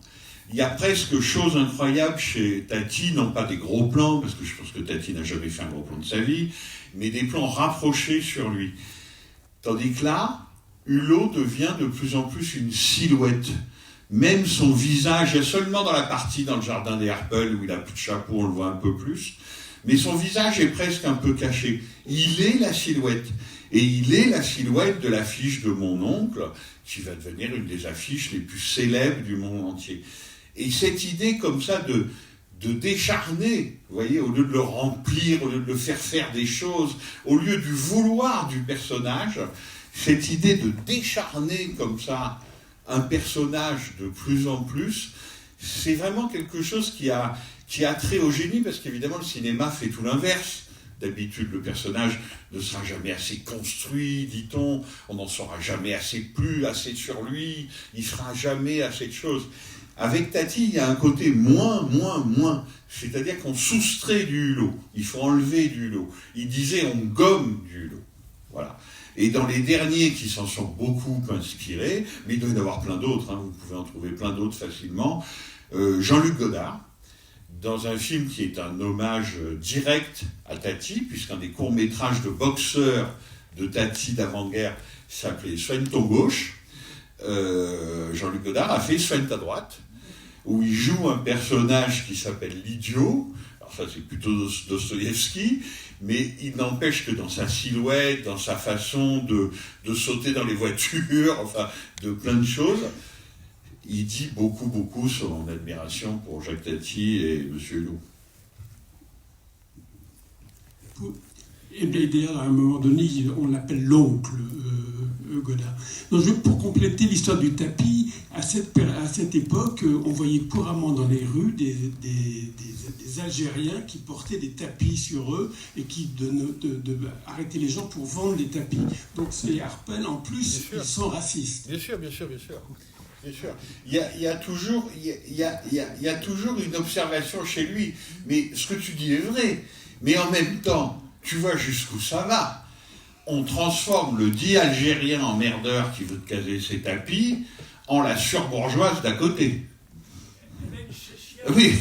Il y a presque chose incroyable chez Tati, non pas des gros plans, parce que je pense que Tati n'a jamais fait un gros plan de sa vie, mais des plans rapprochés sur lui. Tandis que là, Hulot devient de plus en plus une silhouette. Même son visage, il y a seulement dans la partie dans le jardin des Harpels où il a plus de chapeau, on le voit un peu plus, mais son visage est presque un peu caché. Il est la silhouette. Et il est la silhouette de l'affiche de mon oncle, qui va devenir une des affiches les plus célèbres du monde entier. Et cette idée comme ça de décharner, vous voyez, au lieu de le remplir, au lieu de le faire des choses, au lieu du vouloir du personnage, cette idée de décharner comme ça un personnage de plus en plus, c'est vraiment quelque chose qui a trait au génie, parce qu'évidemment le cinéma fait tout l'inverse. D'habitude, le personnage ne sera jamais assez construit, dit-on, on n'en saura jamais assez sur lui, il ne fera jamais assez de choses. Avec Tati, il y a un côté moins, c'est-à-dire qu'on soustrait du hulot, il faut enlever du hulot. Il disait on gomme du hulot. Voilà. Et dans les derniers qui s'en sont beaucoup inspirés, mais il doit y en avoir plein d'autres, hein, vous pouvez en trouver plein d'autres facilement, Jean-Luc Godard, dans un film qui est un hommage direct à Tati, puisqu'un des courts-métrages de boxeurs de Tati d'avant-guerre s'appelait Soigne ton gauche. Jean-Luc Godard a fait Soigne ta droite, où il joue un personnage qui s'appelle l'idiot. Alors ça, c'est plutôt Dostoïevski, mais il n'empêche que dans sa silhouette, dans sa façon de sauter dans les voitures, enfin, de plein de choses, il dit beaucoup son admiration pour Jacques Tati et M. Hulot. Et d'ailleurs, à un moment donné, on l'appelle l'oncle Godard. Donc, pour compléter l'histoire du tapis, à cette époque, on voyait couramment dans les rues des Algériens qui portaient des tapis sur eux et qui arrêtaient les gens pour vendre des tapis. Donc ces Harpel, en plus, ils sont racistes. Bien sûr. Bien sûr. Il y a toujours une observation chez lui. Mais ce que tu dis est vrai. Mais en même temps, tu vois jusqu'où ça va. On transforme le dit Algérien emmerdeur qui veut te caser ses tapis en la surbourgeoise d'à côté. Oui.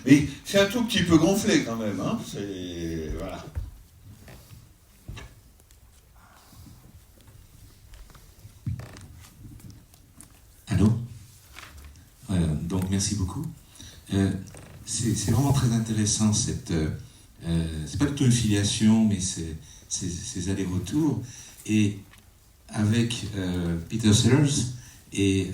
Mais c'est un tout petit peu gonflé quand même. Hein. Voilà. Allô ? Donc merci beaucoup. C'est vraiment très intéressant cette... c'est pas du tout une filiation, mais ces allers-retours. Et avec Peter Sellers et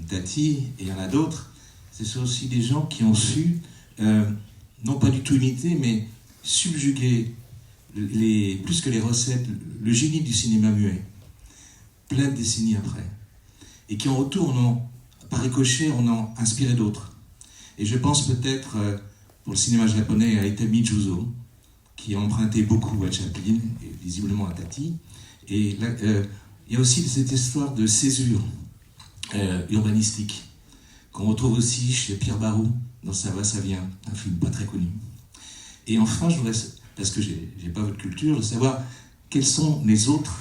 Tati, et il y en a d'autres, ce sont aussi des gens qui ont su, non pas du tout imiter, mais subjuguer, plus que les recettes, le génie du cinéma muet, plein de décennies après. Et qui en retour, par ricochet, on a inspiré d'autres. Et je pense peut-être, pour le cinéma japonais, à Itami Juzo, qui a emprunté beaucoup à Chaplin, et visiblement à Tati. Et là, il y a aussi cette histoire de césure urbanistique, qu'on retrouve aussi chez Pierre Barou, dans Ça va, ça vient, un film pas très connu. Et enfin, je voudrais, parce que j'ai pas votre culture, savoir quels sont les autres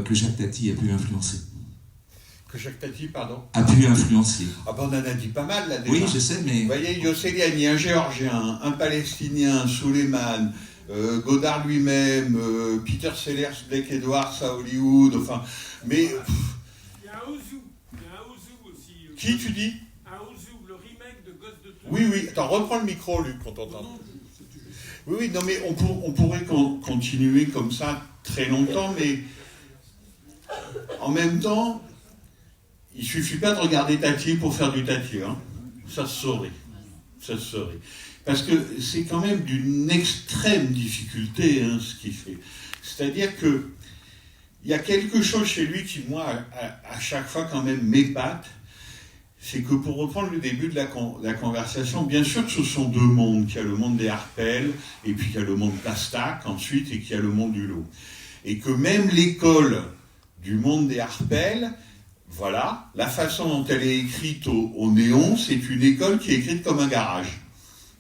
que Jacques Tati a pu influencer. Que Jacques Tati, pardon, a pu influencer. Ah ben on en a dit pas mal là déjà. Oui, je sais, mais... Vous voyez, Yosseliani, un Géorgien, un Palestinien, Suleiman, Godard lui-même, Peter Sellers, Blake Edwards à Hollywood, enfin... Mais... Il y a un Ozu aussi. Qui tu dis? Un Ozu, le remake de Ghost de Tour. Oui. Attends, reprends le micro, Luc, qu'on t'entend. Oui, non, mais on pourrait continuer comme ça très longtemps, mais... En même temps... Il ne suffit pas de regarder Tati pour faire du Tati, hein. Ça se saurait. Parce que c'est quand même d'une extrême difficulté, hein, ce qu'il fait. C'est-à-dire que il y a quelque chose chez lui qui, moi, à chaque fois quand même m'épate, c'est que pour reprendre le début de la conversation, bien sûr que ce sont deux mondes, qu'il y a le monde des Harpel, et puis qu'il y a le monde Castac ensuite, et qu'il y a le monde du Hulot. Et que même l'école du monde des Harpel... Voilà, la façon dont elle est écrite au néon, c'est une école qui est écrite comme un garage.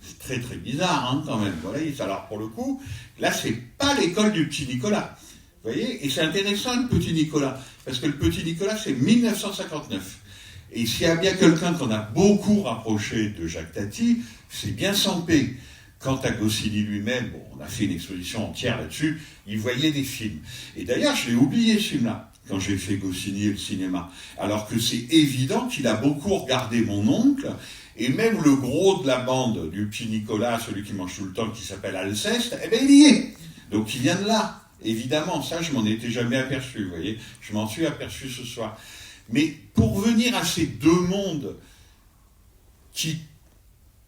C'est très très bizarre, hein, quand même. Voilà, alors pour le coup, là, c'est pas l'école du petit Nicolas. Vous voyez, et c'est intéressant le petit Nicolas, parce que le petit Nicolas, c'est 1959. Et s'il y a bien quelqu'un qu'on a beaucoup rapproché de Jacques Tati, c'est bien Sampé. Quant à Goscinny lui-même, bon, on a fait une exposition entière là-dessus, il voyait des films. Et d'ailleurs, je l'ai oublié ce film-là, quand j'ai fait Goscinny et le cinéma. Alors que c'est évident qu'il a beaucoup regardé mon oncle, et même le gros de la bande du petit Nicolas, celui qui mange tout le temps, qui s'appelle Alceste, eh bien il y est. Donc il vient de là, Évidemment, ça, je m'en étais jamais aperçu, vous voyez. Je m'en suis aperçu ce soir. Mais pour venir à ces deux mondes qui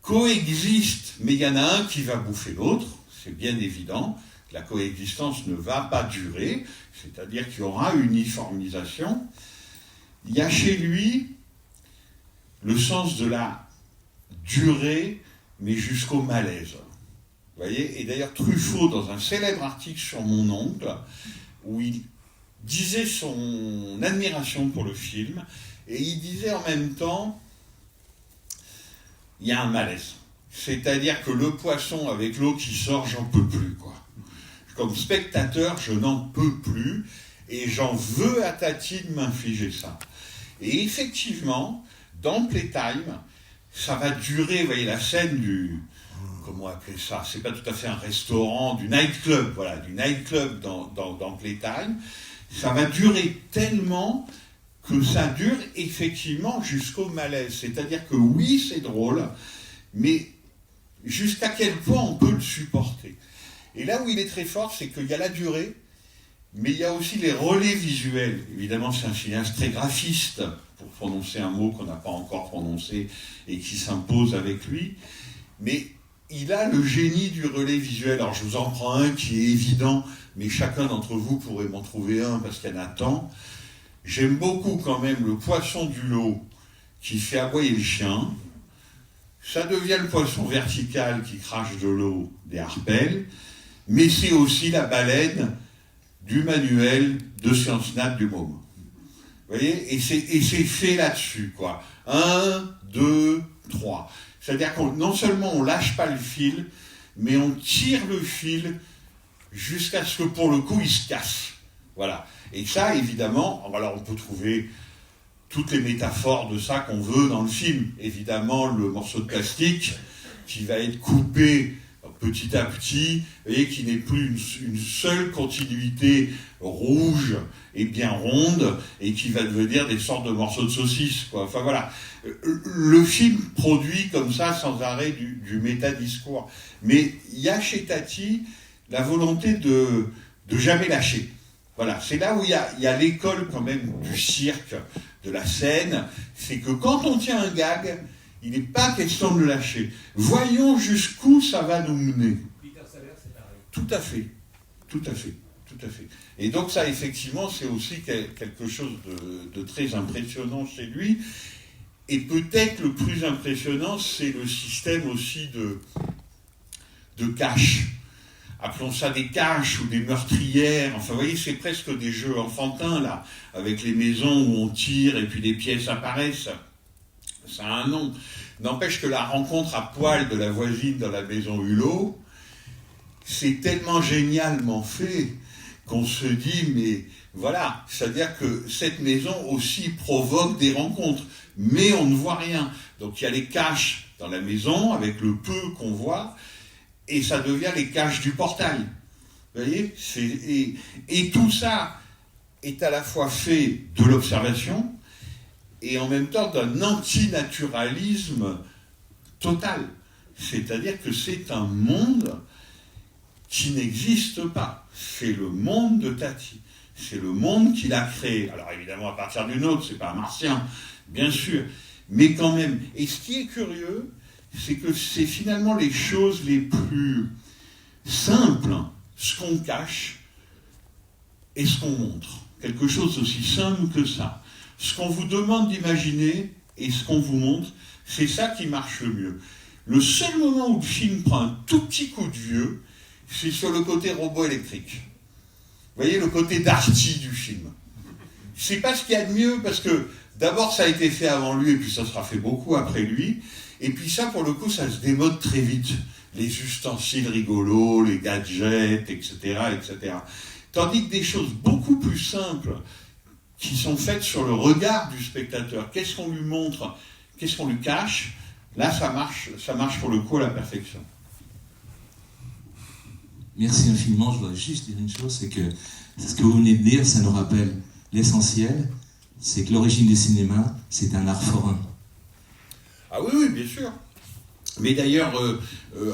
coexistent, mais il y en a un qui va bouffer l'autre, c'est bien évident. La coexistence ne va pas durer, c'est-à-dire qu'il y aura une uniformisation. Il y a chez lui le sens de la durée, mais jusqu'au malaise. Vous voyez ? Et d'ailleurs, Truffaut, dans un célèbre article sur mon oncle, où il disait son admiration pour le film, et il disait en même temps, il y a un malaise. C'est-à-dire que le poisson avec l'eau qui sort, j'en peux plus, quoi. Comme spectateur, je n'en peux plus, et j'en veux à Tati de m'infliger ça. Et effectivement, dans Playtime, ça va durer, vous voyez, la scène du... Comment appeler ça ? C'est pas tout à fait un restaurant, du nightclub, voilà, du nightclub dans Playtime. Ça va durer tellement que ça dure effectivement jusqu'au malaise. C'est-à-dire que oui, c'est drôle, mais jusqu'à quel point on peut le supporter ? Et là où il est très fort, c'est qu'il y a la durée, mais il y a aussi les relais visuels. Évidemment, c'est un cinéaste très graphiste, pour prononcer un mot qu'on n'a pas encore prononcé et qui s'impose avec lui. Mais il a le génie du relais visuel. Alors je vous en prends un qui est évident, mais chacun d'entre vous pourrait m'en trouver un parce qu'il y en a tant. J'aime beaucoup quand même le poisson du lot qui fait aboyer le chien. Ça devient le poisson vertical qui crache de l'eau des harpelles, mais c'est aussi la baleine du manuel de Sciences Nat du Môme. Vous voyez ? Et c'est fait là-dessus, quoi. 1, 2, 3. C'est-à-dire que non seulement on lâche pas le fil, mais on tire le fil jusqu'à ce que, pour le coup, il se casse. Voilà. Et ça, évidemment, alors on peut trouver toutes les métaphores de ça qu'on veut dans le film. Évidemment, le morceau de plastique qui va être coupé petit à petit, vous voyez, qui n'est plus une seule continuité rouge et bien ronde, et qui va devenir des sortes de morceaux de saucisse, quoi. Enfin voilà, le film produit comme ça sans arrêt du métadiscours. Mais il y a chez Tati la volonté de jamais lâcher. Voilà, c'est là où il y a l'école quand même du cirque, de la scène, c'est que quand on tient un gag, il n'est pas question de le lâcher. Voyons jusqu'où ça va nous mener. Peter Sellers, c'est pareil. Tout à fait, tout à fait, tout à fait. Et donc ça, effectivement, c'est aussi quelque chose de très impressionnant chez lui. Et peut-être le plus impressionnant, c'est le système aussi de cache. Appelons ça des caches ou des meurtrières. Enfin, vous voyez, c'est presque des jeux enfantins, là, avec les maisons où on tire et puis des pièces apparaissent. Ça a un nom. N'empêche que la rencontre à poil de la voisine dans la maison Hulot, c'est tellement génialement fait qu'on se dit, mais voilà, c'est-à-dire que cette maison aussi provoque des rencontres, mais on ne voit rien. Donc il y a les caches dans la maison, avec le peu qu'on voit, et ça devient les caches du portail. Vous voyez ? Et tout ça est à la fois fait de l'observation, et en même temps d'un antinaturalisme total. C'est-à-dire que c'est un monde qui n'existe pas. C'est le monde de Tati. C'est le monde qu'il a créé. Alors évidemment à partir d'une autre, c'est pas un martien, bien sûr, mais quand même. Et ce qui est curieux, c'est que c'est finalement les choses les plus simples, ce qu'on cache et ce qu'on montre. Quelque chose aussi simple que ça. Ce qu'on vous demande d'imaginer et ce qu'on vous montre, c'est ça qui marche le mieux. Le seul moment où le film prend un tout petit coup de vieux, c'est sur le côté robot électrique. Vous voyez, le côté Darty du film. C'est pas ce qu'il y a de mieux, parce que d'abord ça a été fait avant lui, et puis ça sera fait beaucoup après lui, et puis ça, pour le coup, ça se démode très vite. Les ustensiles rigolos, les gadgets, etc., etc. Tandis que des choses beaucoup plus simples, qui sont faites sur le regard du spectateur. Qu'est-ce qu'on lui montre ? Qu'est-ce qu'on lui cache ? Là, ça marche pour le coup à la perfection. Merci infiniment. Je voudrais juste dire une chose, c'est que ce que vous venez de dire, ça nous rappelle l'essentiel, c'est que l'origine du cinéma, c'est un art forain. Ah oui, bien sûr. Mais d'ailleurs,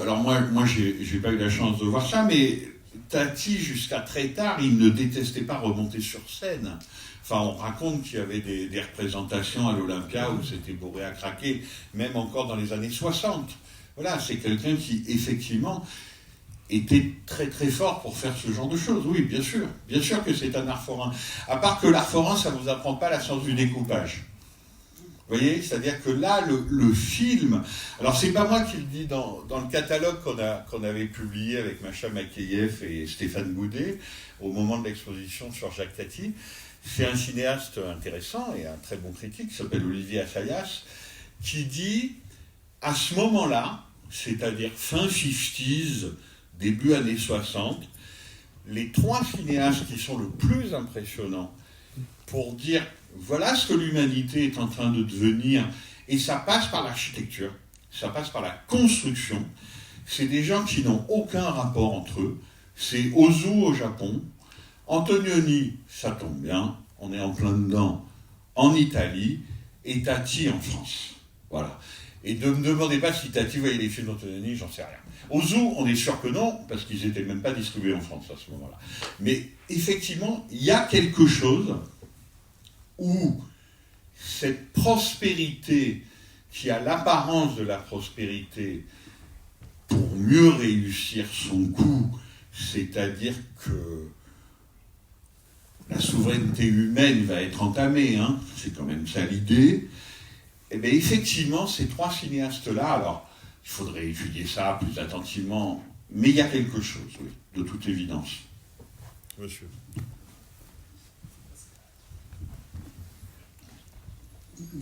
alors moi j'ai pas eu la chance de voir ça, mais Tati, jusqu'à très tard, il ne détestait pas remonter sur scène. Enfin, on raconte qu'il y avait des représentations à l'Olympia où c'était bourré à craquer, même encore dans les années 60. Voilà, c'est quelqu'un qui, effectivement, était très très fort pour faire ce genre de choses. Oui, bien sûr que c'est un art forain. À part que l'art forain, ça ne vous apprend pas la science du découpage. Vous voyez, c'est-à-dire que là, le film... Alors, c'est pas moi qui le dis dans le catalogue qu'on avait publié avec Macha Makeyev et Stéphane Goudet, au moment de l'exposition sur Jacques Tati. C'est un cinéaste intéressant et un très bon critique, qui s'appelle Olivier Assayas, qui dit, à ce moment-là, c'est-à-dire fin 50s, début années 60, les 3 cinéastes qui sont le plus impressionnants pour dire voilà ce que l'humanité est en train de devenir, et ça passe par l'architecture, ça passe par la construction. C'est des gens qui n'ont aucun rapport entre eux. C'est Ozu au Japon, Antonioni, ça tombe bien, on est en plein dedans, en Italie, et Tati en France. Voilà. Et ne me demandez pas si Tati voyait les films d'Antonioni, j'en sais rien. Ozu, on est sûr que non, parce qu'ils n'étaient même pas distribués en France à ce moment-là. Mais effectivement, il y a quelque chose où cette prospérité, qui a l'apparence de la prospérité, pour mieux réussir son coup, c'est-à-dire que la souveraineté humaine va être entamée, hein, c'est quand même ça l'idée, et bien effectivement, ces 3 cinéastes-là, alors, il faudrait étudier ça plus attentivement, mais il y a quelque chose, oui, de toute évidence. Monsieur.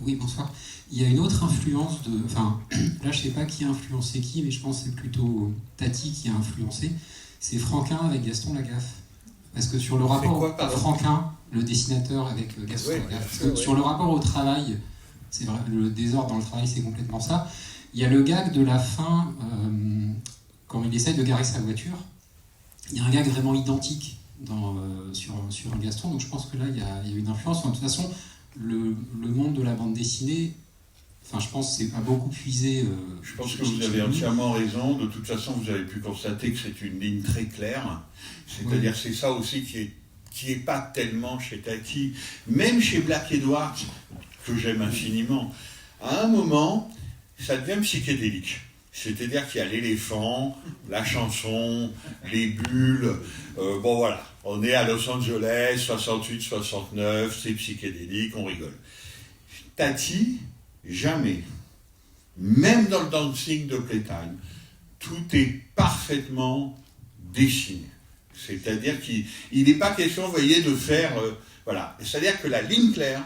Oui, bonsoir. Il y a une autre influence enfin, là je ne sais pas qui a influencé qui, mais je pense que c'est plutôt Tati qui a influencé. C'est Franquin avec Gaston Lagaffe. Parce que sur le rapport Franquin, le dessinateur avec Gaston Lagaffe, sur le rapport au travail, c'est vrai, le désordre dans le travail, c'est complètement ça. Il y a le gag de la fin, quand il essaye de garer sa voiture. Il y a un gag vraiment identique sur Gaston, donc je pense que là, il y a une influence. Enfin, de toute façon, le monde de la bande dessinée, enfin, je pense que c'est pas beaucoup puisé. Je pense que vous avez entièrement raison. De toute façon, vous avez pu constater que c'est une ligne très claire. C'est-à-dire que c'est ça aussi qui est pas tellement chez Tati. Même chez Black Edwards, que j'aime infiniment, à un moment, ça devient psychédélique. C'est-à-dire qu'il y a l'éléphant, la chanson, les bulles. Bon voilà, on est à Los Angeles, 68, 69, c'est psychédélique, on rigole. Tati, jamais. Même dans le dancing de Playtime, tout est parfaitement dessiné. C'est-à-dire qu'il n'est pas question, vous voyez, de faire... voilà. C'est-à-dire que la ligne claire,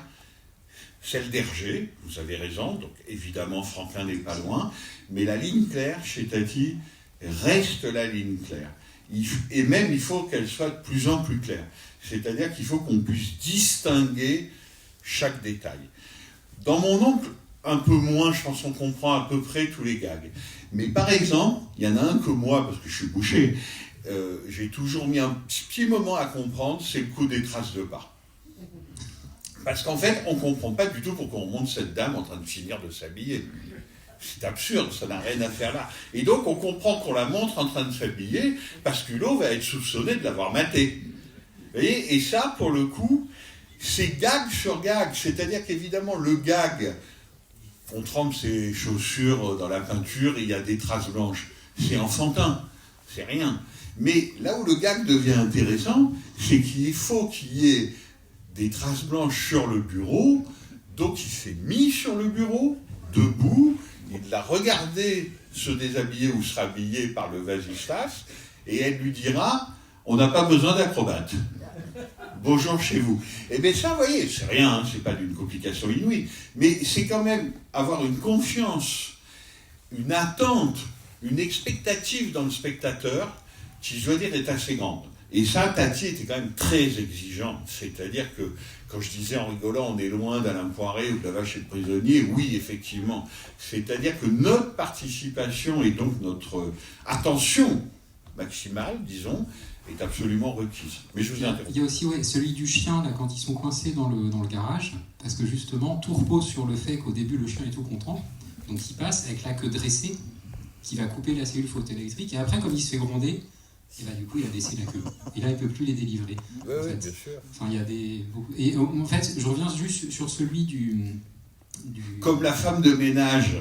celle d'Hergé, vous avez raison, donc évidemment Franquin n'est pas loin, mais la ligne claire chez Tati reste la ligne claire. Et même il faut qu'elle soit de plus en plus claire. C'est-à-dire qu'il faut qu'on puisse distinguer chaque détail. Dans mon oncle, un peu moins, je pense qu'on comprend à peu près tous les gags. Mais par exemple, il y en a un que moi, parce que je suis boucher, j'ai toujours mis un petit moment à comprendre, c'est le coup des traces de pas. Parce qu'en fait, on ne comprend pas du tout pourquoi on montre cette dame en train de finir de s'habiller. C'est absurde, ça n'a rien à faire là. Et donc, on comprend qu'on la montre en train de s'habiller parce que Hulot va être soupçonné de l'avoir matée. Vous voyez ? Et ça, pour le coup, c'est gag sur gag. C'est-à-dire qu'évidemment, le gag, on trempe ses chaussures dans la peinture et il y a des traces blanches. C'est enfantin, c'est rien. Mais là où le gag devient intéressant, c'est qu'il faut qu'il y ait des traces blanches sur le bureau, donc il s'est mis sur le bureau, debout, il l'a regardé se déshabiller ou se rhabiller par le vasistas, et elle lui dira « On n'a pas besoin d'acrobate. Bonjour chez vous. » Eh bien ça, vous voyez, c'est rien, c'est pas d'une complication inouïe, mais c'est quand même avoir une confiance, une attente, une expectative dans le spectateur, qui, je dois dire, est assez grande. Et ça, Tati était quand même très exigeante. C'est-à-dire que, quand je disais en rigolant, on est loin d'Alain Poiré ou de La Vache et le Prisonnier, oui, effectivement. C'est-à-dire que notre participation et donc notre attention maximale, disons, est absolument requise. Mais je vous interromps. Il y a aussi celui du chien, là, quand ils sont coincés dans le garage, parce que justement, tout repose sur le fait qu'au début, le chien est tout content. Donc il passe avec la queue dressée, qui va couper la cellule photoélectrique. Et après, comme il se fait gronder, Et bah, du coup, il a baissé la queue. Et là, il ne peut plus les délivrer. Oui, oui, bien sûr. Enfin, il y a beaucoup... Et en fait, je reviens juste sur celui du... Comme la femme de ménage.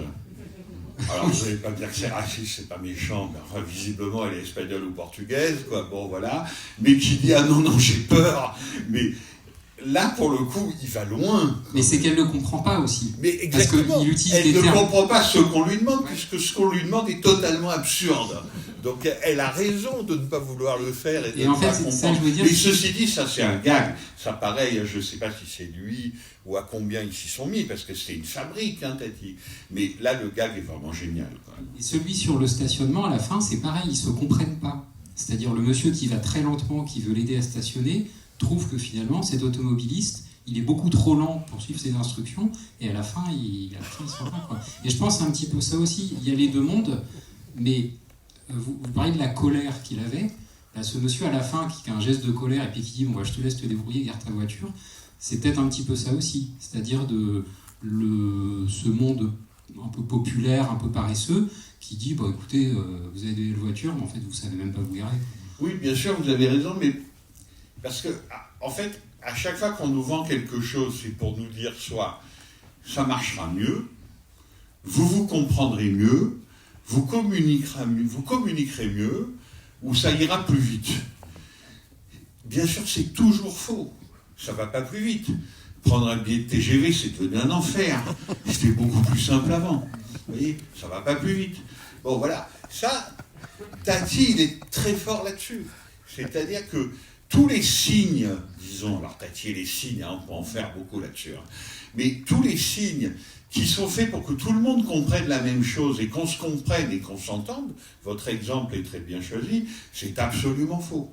Alors, vous n'allez pas me dire que c'est raciste, c'est pas méchant, mais enfin, visiblement, elle est espagnole ou portugaise, quoi, bon, voilà. Mais qui dit, ah non, j'ai peur. Mais là, pour le coup, il va loin. Mais c'est qu'elle ne comprend pas aussi. Mais exactement. Parce qu'il utilise elle des ne termes... comprend pas ce qu'on lui demande, puisque ce qu'on lui demande est totalement absurde. Donc, elle a raison de ne pas vouloir le faire et de Et ne en fait, pas c'est comprendre. ça que je veux dire. Mais ceci dit, ça, c'est un gag. Ça, pareil, je ne sais pas si c'est lui ou à combien ils s'y sont mis, parce que c'est une fabrique, hein, Tati. Mais là, le gag est vraiment génial, quoi. Et celui sur le stationnement, à la fin, c'est pareil, ils ne se comprennent pas. C'est-à-dire le monsieur qui va très lentement, qui veut l'aider à stationner, trouve que finalement, cet automobiliste, il est beaucoup trop lent pour suivre ses instructions, et à la fin, il s'en va, quoi. Et je pense un petit peu ça aussi. Il y a les deux mondes, mais vous parlez de la colère qu'il avait. Là, ce monsieur, à la fin, qui a un geste de colère, et puis qui dit, bon, je te laisse te débrouiller, garde ta voiture, c'est peut-être un petit peu ça aussi. C'est-à-dire ce monde un peu populaire, un peu paresseux, qui dit, bon, écoutez, vous avez des voitures, mais en fait, vous ne savez même pas vous garer. Oui, bien sûr, vous avez raison, mais parce que, en fait, à chaque fois qu'on nous vend quelque chose, c'est pour nous dire soit ça marchera mieux, vous comprendrez mieux, vous communiquerez mieux, ou ça ira plus vite. Bien sûr, c'est toujours faux. Ça ne va pas plus vite. Prendre un billet de TGV, c'est devenu un enfer. C'était beaucoup plus simple avant. Vous voyez, ça ne va pas plus vite. Bon, voilà. Ça, Tati, il est très fort là-dessus. C'est-à-dire que tous les signes, disons, alors Tati et les signes, hein, on peut en faire beaucoup là-dessus, hein, mais tous les signes qui sont faits pour que tout le monde comprenne la même chose et qu'on se comprenne et qu'on s'entende, votre exemple est très bien choisi, c'est absolument faux.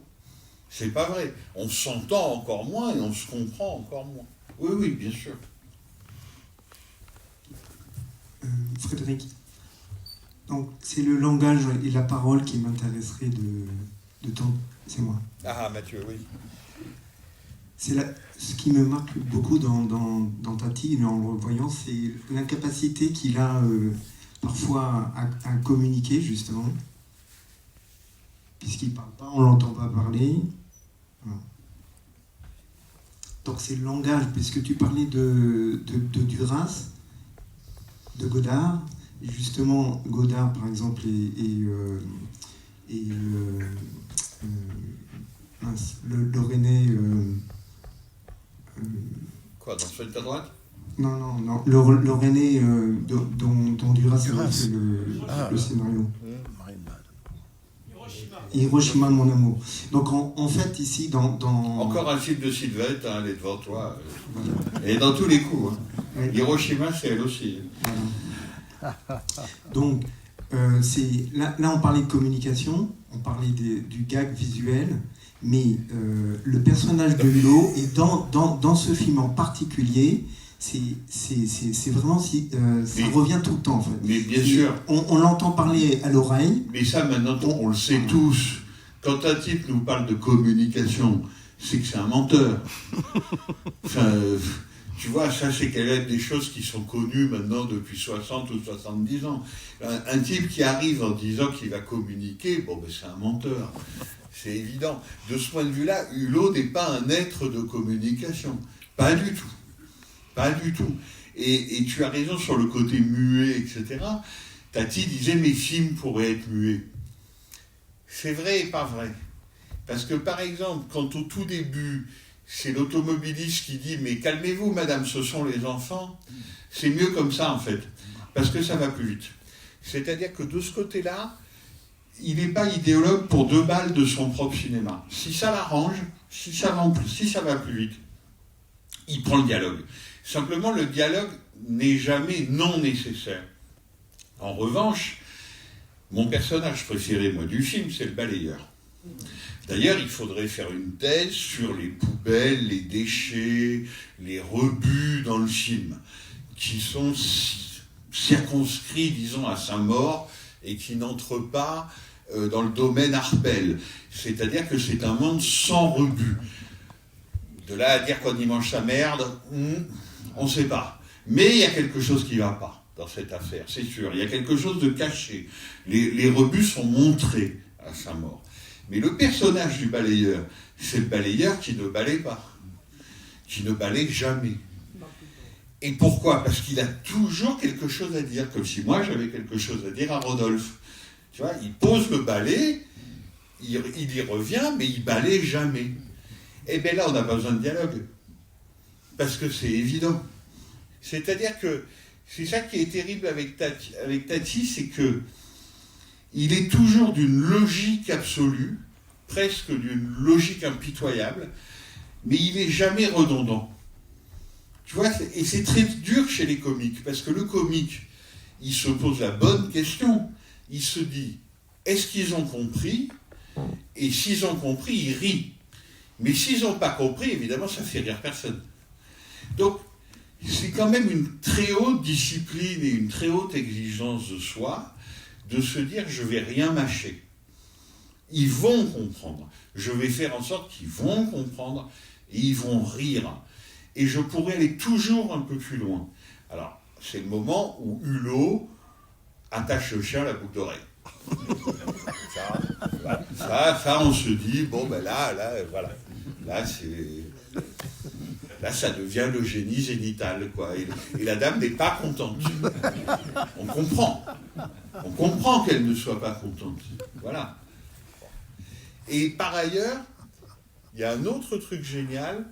C'est pas vrai. On s'entend encore moins et on se comprend encore moins. Oui, oui, bien sûr. Frédéric, donc c'est le langage et la parole qui m'intéresserait de ton... C'est moi. Ah, Mathieu, oui. C'est ce qui me marque beaucoup dans Tati, en le voyant, c'est l'incapacité qu'il a parfois à communiquer, justement. Puisqu'il ne parle pas, on ne l'entend pas parler. Voilà. Donc c'est le langage, puisque tu parlais de Duras, de Godard. Et justement, Godard, par exemple, le René... Quoi, dans Fenêtre à droite? Non. Le René dont Duras a fait le scénario. Hiroshima, mon amour. Donc en fait, ici, dans... Encore un film de Sylvette, hein, elle est devant toi. Et dans tous les coups. Hein. Oui. Hiroshima, c'est elle aussi. Voilà. Donc, là, on parlait de communication, on parlait du gag visuel, mais le personnage de Hulot, et dans ce film en particulier, c'est vraiment... ça revient tout le temps, en fait. Mais bien sûr. On l'entend parler à l'oreille. Mais ça, maintenant, on le sait tous. Quand un type nous parle de communication, c'est que c'est un menteur. Enfin, tu vois, ça, c'est des choses qui sont connues maintenant depuis 60 ou 70 ans. Un type qui arrive en disant qu'il va communiquer, bon, ben, c'est un menteur. C'est évident. De ce point de vue-là, Hulot n'est pas un être de communication. Pas du tout. Pas du tout. Et tu as raison sur le côté muet, etc. Tati disait, mes films pourraient être muets. C'est vrai et pas vrai. Parce que, par exemple, quand au tout début, c'est l'automobiliste qui dit « Mais calmez-vous, madame, ce sont les enfants », c'est mieux comme ça, en fait. Parce que ça va plus vite. C'est-à-dire que de ce côté-là, il n'est pas idéologue pour 2 balles de son propre cinéma. Si ça l'arrange, si ça va plus vite, il prend le dialogue. Simplement, le dialogue n'est jamais non nécessaire. En revanche, mon personnage préféré, moi, du film, c'est le balayeur. D'ailleurs, il faudrait faire une thèse sur les poubelles, les déchets, les rebuts dans le film, qui sont circonscrits, disons, à Saint-Maur, et qui n'entrent pas dans le domaine Arpel. C'est-à-dire que c'est un monde sans rebut. De là à dire qu'on y mange sa merde, on ne sait pas. Mais il y a quelque chose qui ne va pas dans cette affaire, c'est sûr. Il y a quelque chose de caché. Les rebuts sont montrés à Saint-Maur. Mais le personnage du balayeur, c'est le balayeur qui ne balaye pas, qui ne balaye jamais. Et pourquoi? Parce qu'il a toujours quelque chose à dire, comme si moi j'avais quelque chose à dire à Rodolphe. Tu vois, il pose le balai, il y revient, mais il balaye jamais. Et bien là, on n'a pas besoin de dialogue, parce que c'est évident. C'est-à-dire que c'est ça qui est terrible avec Tati, c'est que il est toujours d'une logique absolue, presque d'une logique impitoyable, mais il n'est jamais redondant. Tu vois, et c'est très dur chez les comiques, parce que le comique, il se pose la bonne question. Il se dit, est-ce qu'ils ont compris? Et s'ils ont compris, ils rient. Mais s'ils n'ont pas compris, évidemment, ça fait rire personne. Donc, c'est quand même une très haute discipline et une très haute exigence de soi de se dire, je ne vais rien mâcher. Ils vont comprendre. Je vais faire en sorte qu'ils vont comprendre et ils vont rire. Et je pourrais aller toujours un peu plus loin. Alors, c'est le moment où Hulot attache le chien à la boucle d'oreille. Ça, on se dit, bon, ben là, voilà. Là, ça devient le génie zénital, quoi. Et la dame n'est pas contente. On comprend. On comprend qu'elle ne soit pas contente. Voilà. Et par ailleurs, il y a un autre truc génial,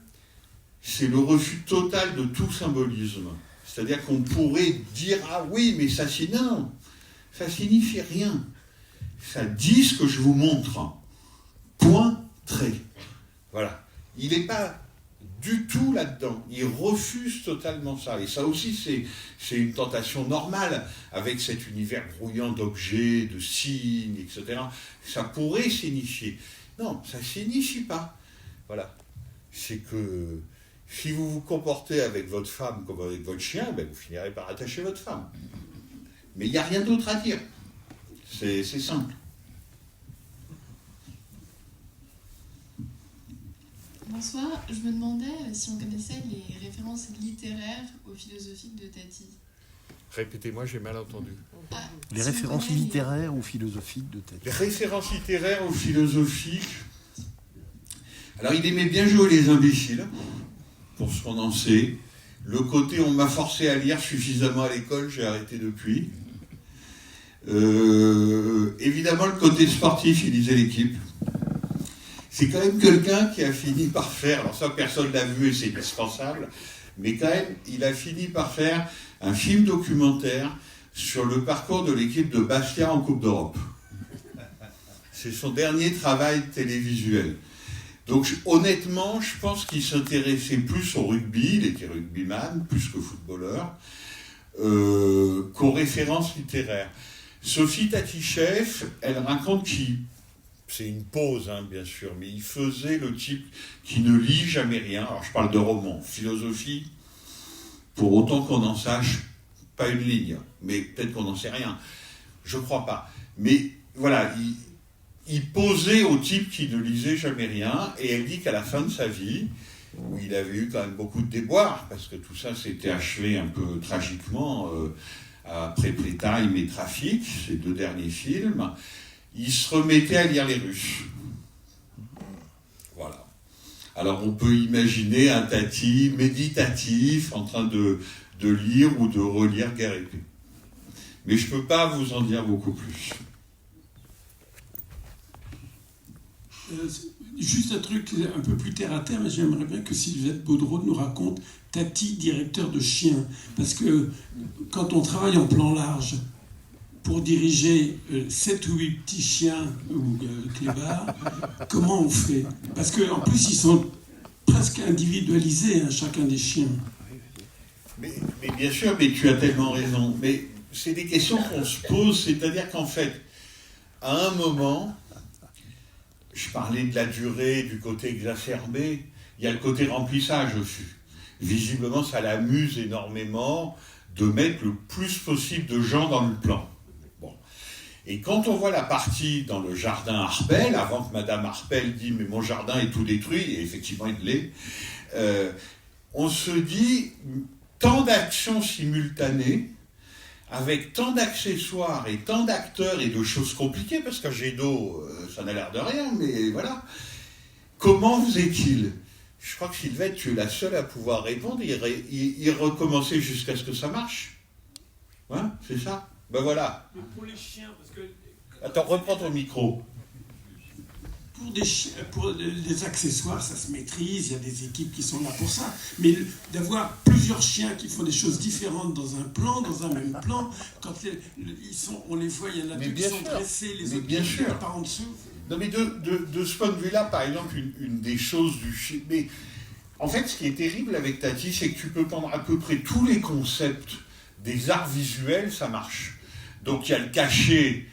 c'est le refus total de tout symbolisme. C'est-à-dire qu'on pourrait dire, ah oui, mais ça signifie rien. Ça dit ce que je vous montre. Point, trait. Voilà. Il n'est pas du tout là-dedans. Il refuse totalement ça. Et ça aussi, c'est une tentation normale, avec cet univers brouillant d'objets, de signes, etc. Ça pourrait signifier. Non, ça ne signifie pas. Voilà. C'est que si vous vous comportez avec votre femme comme avec votre chien, ben vous finirez par attacher votre femme. Mais il n'y a rien d'autre à dire. C'est simple. Bonsoir, je me demandais si on connaissait les références littéraires ou philosophiques de Tati. Répétez-moi, j'ai mal entendu. Les références littéraires ou philosophiques de Tati. Les références littéraires ou philosophiques. Alors, il aimait bien jouer les imbéciles, pour ce qu'on en sait. Le côté, on m'a forcé à lire suffisamment à l'école, j'ai arrêté depuis. Évidemment, le côté sportif, il lisait l'Équipe. C'est quand même quelqu'un qui a fini par faire, alors ça personne ne l'a vu et c'est indispensable, mais quand même, il a fini par faire un film documentaire sur le parcours de l'équipe de Bastia en Coupe d'Europe. C'est son dernier travail télévisuel. Donc honnêtement, je pense qu'il s'intéressait plus au rugby, il était rugbyman, plus que footballeur, qu'aux références littéraires. Sophie Taticheff, elle raconte c'est une pause, hein, bien sûr, mais il faisait le type qui ne lit jamais rien. Alors je parle de roman, philosophie, pour autant qu'on en sache, pas une ligne, mais peut-être qu'on n'en sait rien. Je crois pas. Mais voilà, il posait au type qui ne lisait jamais rien, et elle dit qu'à la fin de sa vie, où il avait eu quand même beaucoup de déboires, parce que tout ça s'était achevé un peu tragiquement après Playtime et Trafic, ces deux derniers films, il se remettait à lire les Russes. Voilà. Alors on peut imaginer un Tati méditatif en train de lire ou de relire Guerre et Paix. Mais je ne peux pas vous en dire beaucoup plus. Juste un truc un peu plus terre à terre, mais j'aimerais bien que Sylvette Baudreau nous raconte Tati, directeur de chien. Parce que quand on travaille en plan large, pour diriger 7 ou 8 petits chiens ou clébards, comment on fait? Parce qu'en plus, ils sont presque individualisés, hein, chacun des chiens. Mais bien sûr, mais tu as tellement raison. Mais c'est des questions qu'on se pose, c'est-à-dire qu'en fait, à un moment, je parlais de la durée, du côté exacerbé, il y a le côté remplissage aussi. Visiblement, ça l'amuse énormément de mettre le plus possible de gens dans le plan. Bon. Et quand on voit la partie dans le jardin Harpel, avant que Madame Harpel dise « mais mon jardin est tout détruit », et effectivement il l'est, on se dit tant d'actions simultanées avec tant d'accessoires et tant d'acteurs et de choses compliquées, parce qu'un jet d'eau, ça n'a l'air de rien, mais voilà. Comment faisait-il ? Je crois que Sylvette, tu es la seule à pouvoir répondre. Il recommençait jusqu'à ce que ça marche. Hein, c'est ça ? Ben voilà. Mais pour les chiens, parce que... Attends, reprends ton micro. Pour les accessoires, ça se maîtrise, il y a des équipes qui sont là pour ça. Mais d'avoir plusieurs chiens qui font des choses différentes dans un plan, dans un même plan, quand on les voit, il y en a deux qui sont dressés, les autres qui sont par en dessous. Non mais de ce point de vue-là, par exemple, une des choses du film... Mais en fait, ce qui est terrible avec Tati, c'est que tu peux prendre à peu près tous les concepts des arts visuels, ça marche. Donc il y a le caché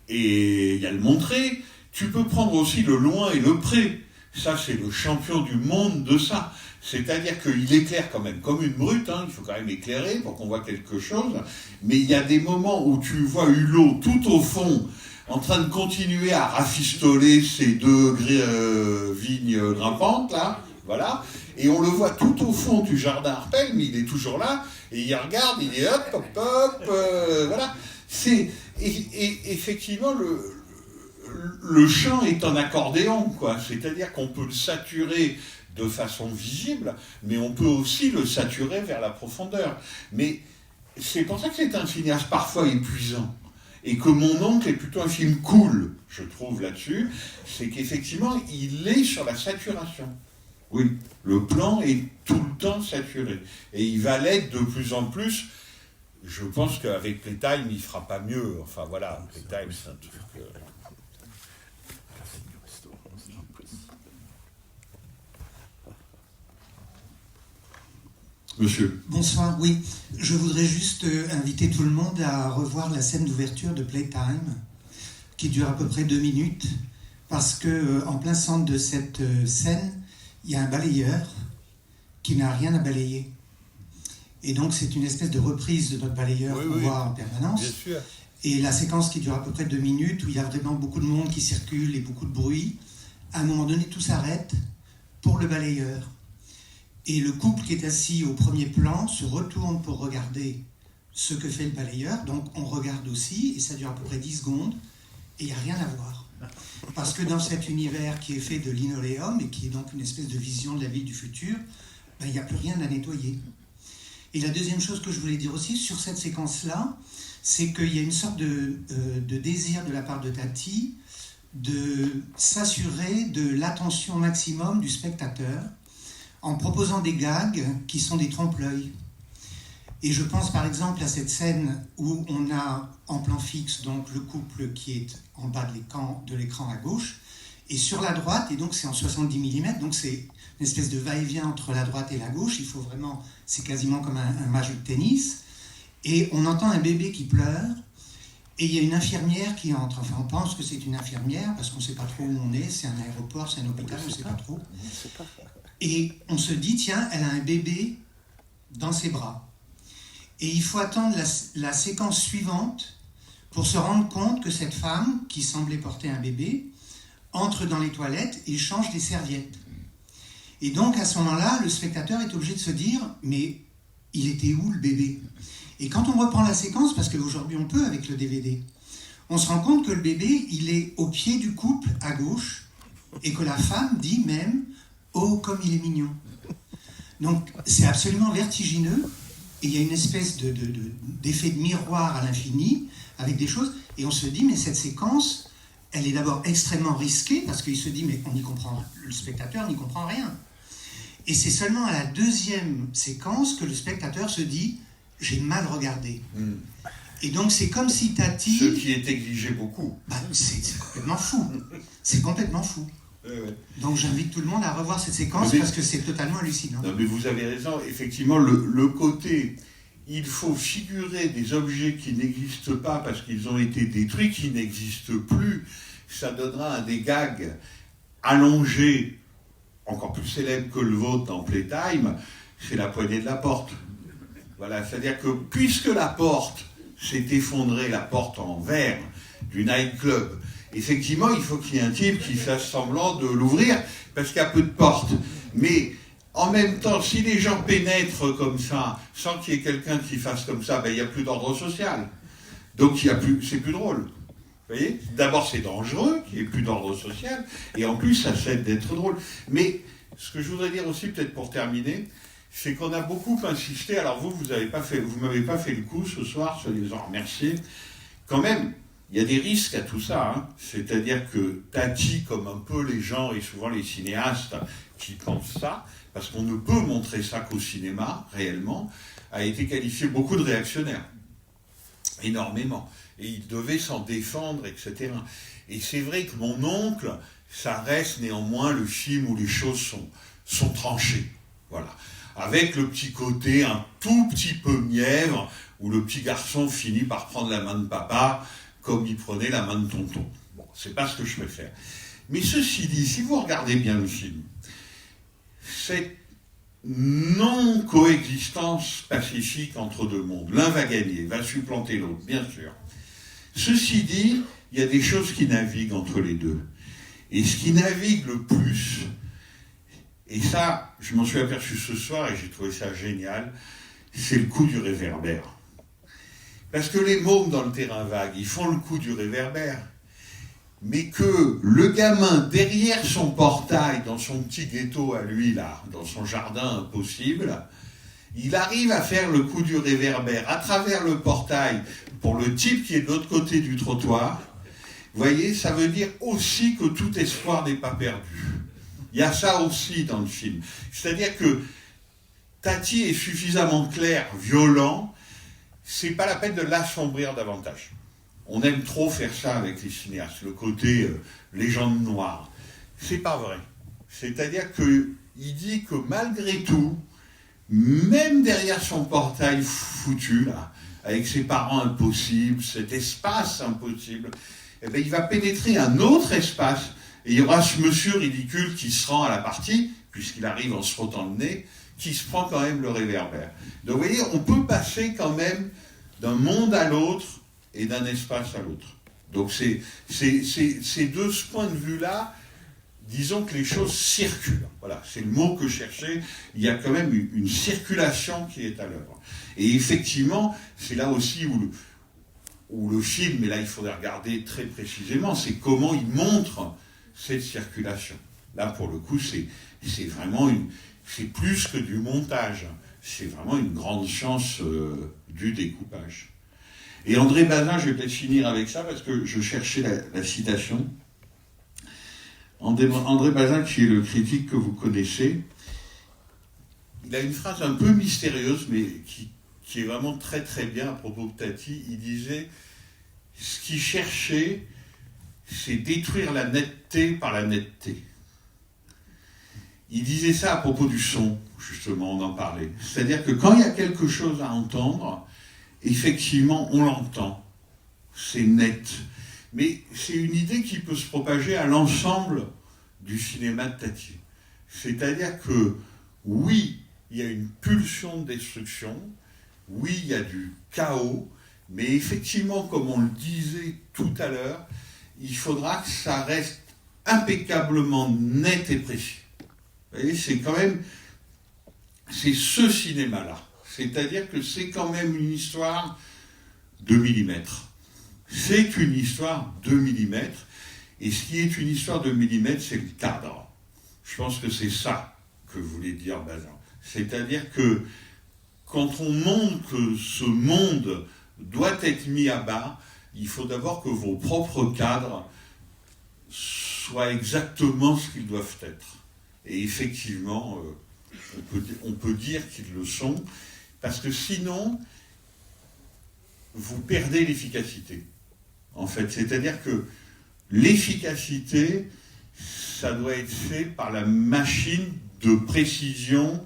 et il y a le montrer. Tu peux prendre aussi le loin et le près. Ça, c'est le champion du monde de ça. C'est-à-dire qu'il éclaire quand même comme une brute, hein. Il faut quand même éclairer pour qu'on voit quelque chose. Mais il y a des moments où tu vois Hulot tout au fond, en train de continuer à rafistoler ces deux vignes grimpantes, là, voilà. Et on le voit tout au fond du jardin Arpel, mais il est toujours là, et il regarde, il est hop, hop, hop, voilà. Et effectivement, le chant est en accordéon, quoi. C'est-à-dire qu'on peut le saturer de façon visible, mais on peut aussi le saturer vers la profondeur. Mais c'est pour ça que c'est un cinéaste parfois épuisant. Et que Mon oncle est plutôt un film cool, je trouve, là-dessus. C'est qu'effectivement, il est sur la saturation. Oui, le plan est tout le temps saturé. Et il va l'être de plus en plus. Je pense qu'avec Playtime, il ne fera pas mieux. Enfin voilà, Playtime, c'est un truc... Monsieur. Bonsoir, oui. Je voudrais juste inviter tout le monde à revoir la scène d'ouverture de Playtime, qui dure à peu près 2 minutes, parce que en plein centre de cette scène, il y a un balayeur qui n'a rien à balayer. Et donc c'est une espèce de reprise de notre balayeur qu'on voit en permanence. Bien sûr. Et la séquence qui dure à peu près 2 minutes, où il y a vraiment beaucoup de monde qui circule et beaucoup de bruit, à un moment donné, tout s'arrête pour le balayeur. Et le couple qui est assis au premier plan se retourne pour regarder ce que fait le balayeur. Donc on regarde aussi, et ça dure à peu près 10 secondes, et il n'y a rien à voir. Parce que dans cet univers qui est fait de linoléum, et qui est donc une espèce de vision de la ville du futur, ben, il n'y a plus rien à nettoyer. Et la deuxième chose que je voulais dire aussi sur cette séquence-là, c'est qu'il y a une sorte de désir de la part de Tati de s'assurer de l'attention maximum du spectateur, en proposant des gags qui sont des trompe-l'œil. Et je pense par exemple à cette scène où on a en plan fixe donc le couple qui est en bas de l'écran à gauche, et sur la droite, et donc c'est en 70 mm, donc c'est une espèce de va-et-vient entre la droite et la gauche, il faut vraiment, c'est quasiment comme un match de tennis, et on entend un bébé qui pleure, et il y a une infirmière qui entre. Enfin, on pense que c'est une infirmière, parce qu'on ne sait pas trop où on est, c'est un aéroport, c'est un hôpital, on ne sait pas trop. Et on se dit, tiens, elle a un bébé dans ses bras. Et il faut attendre la séquence suivante pour se rendre compte que cette femme, qui semblait porter un bébé, entre dans les toilettes et change les serviettes. Et donc, à ce moment-là, le spectateur est obligé de se dire, mais il était où le bébé ? Et quand on reprend la séquence, parce qu'aujourd'hui on peut avec le DVD, on se rend compte que le bébé, il est au pied du couple à gauche, et que la femme dit même « Oh, comme il est mignon ». Donc c'est absolument vertigineux, et il y a une espèce d'effet de miroir à l'infini, avec des choses, et on se dit « Mais cette séquence, elle est d'abord extrêmement risquée, parce qu'il se dit « Mais on n'y comprend, le spectateur n'y comprend rien ». Et c'est seulement à la deuxième séquence que le spectateur se dit « J'ai mal regardé ». Et donc c'est comme si Tati... Ce qui est exigé beaucoup. Bah, c'est complètement fou. C'est complètement fou. Donc j'invite tout le monde à revoir cette séquence parce que c'est totalement hallucinant. Non, mais vous avez raison. Effectivement, le côté... Il faut figurer des objets qui n'existent pas parce qu'ils ont été détruits, qui n'existent plus. Ça donnera un des gags allongés, encore plus célèbre que le vôtre dans Playtime, c'est la poignée de la porte. Voilà, c'est-à-dire que puisque la porte s'est effondrée, la porte en verre du nightclub, effectivement, il faut qu'il y ait un type qui fasse semblant de l'ouvrir parce qu'il y a peu de portes. Mais en même temps, si les gens pénètrent comme ça, sans qu'il y ait quelqu'un qui fasse comme ça, ben, il n'y a plus d'ordre social. Donc c'est plus drôle. Vous voyez ? D'abord, c'est dangereux qu'il n'y ait plus d'ordre social, et en plus, ça cesse d'être drôle. Mais ce que je voudrais dire aussi, peut-être pour terminer, c'est qu'on a beaucoup insisté. Alors vous m'avez pas fait le coup ce soir, soyez en remerciés. Quand même, il y a des risques à tout ça. Hein. C'est-à-dire que Tati, comme un peu les gens et souvent les cinéastes qui pensent ça, parce qu'on ne peut montrer ça qu'au cinéma, réellement, a été qualifié beaucoup de réactionnaires. Énormément. Et il devait s'en défendre, etc. Et c'est vrai que Mon oncle, ça reste néanmoins le film où les choses sont tranchées. Voilà. Avec le petit côté un tout petit peu mièvre, où le petit garçon finit par prendre la main de papa, comme il prenait la main de tonton. Bon, c'est pas ce que je préfère. Mais ceci dit, si vous regardez bien le film, cette non-coexistence pacifique entre deux mondes, l'un va gagner, va supplanter l'autre, bien sûr. Ceci dit, il y a des choses qui naviguent entre les deux. Et ce qui navigue le plus, et ça, je m'en suis aperçu ce soir et j'ai trouvé ça génial, c'est le coup du réverbère. Parce que les mômes dans le terrain vague, ils font le coup du réverbère. Mais que le gamin, derrière son portail, dans son petit ghetto à lui, là, dans son jardin impossible, il arrive à faire le coup du réverbère à travers le portail pour le type qui est de l'autre côté du trottoir. Vous voyez, ça veut dire aussi que tout espoir n'est pas perdu. Il y a ça aussi dans le film. C'est-à-dire que Tati est suffisamment clair, violent, c'est pas la peine de l'assombrir davantage. On aime trop faire ça avec les cinéastes, le côté légende noire. C'est pas vrai. C'est-à-dire qu'il dit que malgré tout, même derrière son portail foutu, là, avec ses parents impossibles, cet espace impossible, eh bien, il va pénétrer un autre espace, et il y aura ce monsieur ridicule qui se rend à la partie, puisqu'il arrive en se frottant le nez, qui se prend quand même le réverbère. Donc vous voyez, on peut passer quand même d'un monde à l'autre, et d'un espace à l'autre. Donc c'est de ce point de vue-là, disons que les choses circulent. Voilà, c'est le mot que je cherchais. Il y a quand même une circulation qui est à l'œuvre. Et effectivement, c'est là aussi où le film, et là il faudrait regarder très précisément, c'est comment il montre cette circulation. Là, pour le coup, c'est vraiment c'est plus que du montage. C'est vraiment une grande chance du découpage. Et André Bazin, je vais peut-être finir avec ça, parce que je cherchais la citation. André Bazin, qui est le critique que vous connaissez, il a une phrase un peu mystérieuse, mais qui est vraiment très très bien à propos de Tati. Il disait, ce qu'il cherchait, c'est détruire la netteté par la netteté. Il disait ça à propos du son, justement, on en parlait. C'est-à-dire que quand il y a quelque chose à entendre, effectivement, on l'entend, c'est net. Mais c'est une idée qui peut se propager à l'ensemble du cinéma de Tati. C'est-à-dire que, oui, il y a une pulsion de destruction, oui, il y a du chaos, mais effectivement, comme on le disait tout à l'heure, il faudra que ça reste impeccablement net et précis. Vous voyez, c'est quand même, c'est ce cinéma-là. C'est-à-dire que c'est quand même une histoire de millimètres. C'est une histoire de millimètres. Et ce qui est une histoire de millimètres, c'est le cadre. Je pense que c'est ça que voulait dire Bazin. C'est-à-dire que quand on montre que ce monde doit être mis à bas, il faut d'abord que vos propres cadres soient exactement ce qu'ils doivent être. Et effectivement, on peut dire qu'ils le sont, parce que sinon, vous perdez l'efficacité, en fait. C'est-à-dire que l'efficacité, ça doit être fait par la machine de précision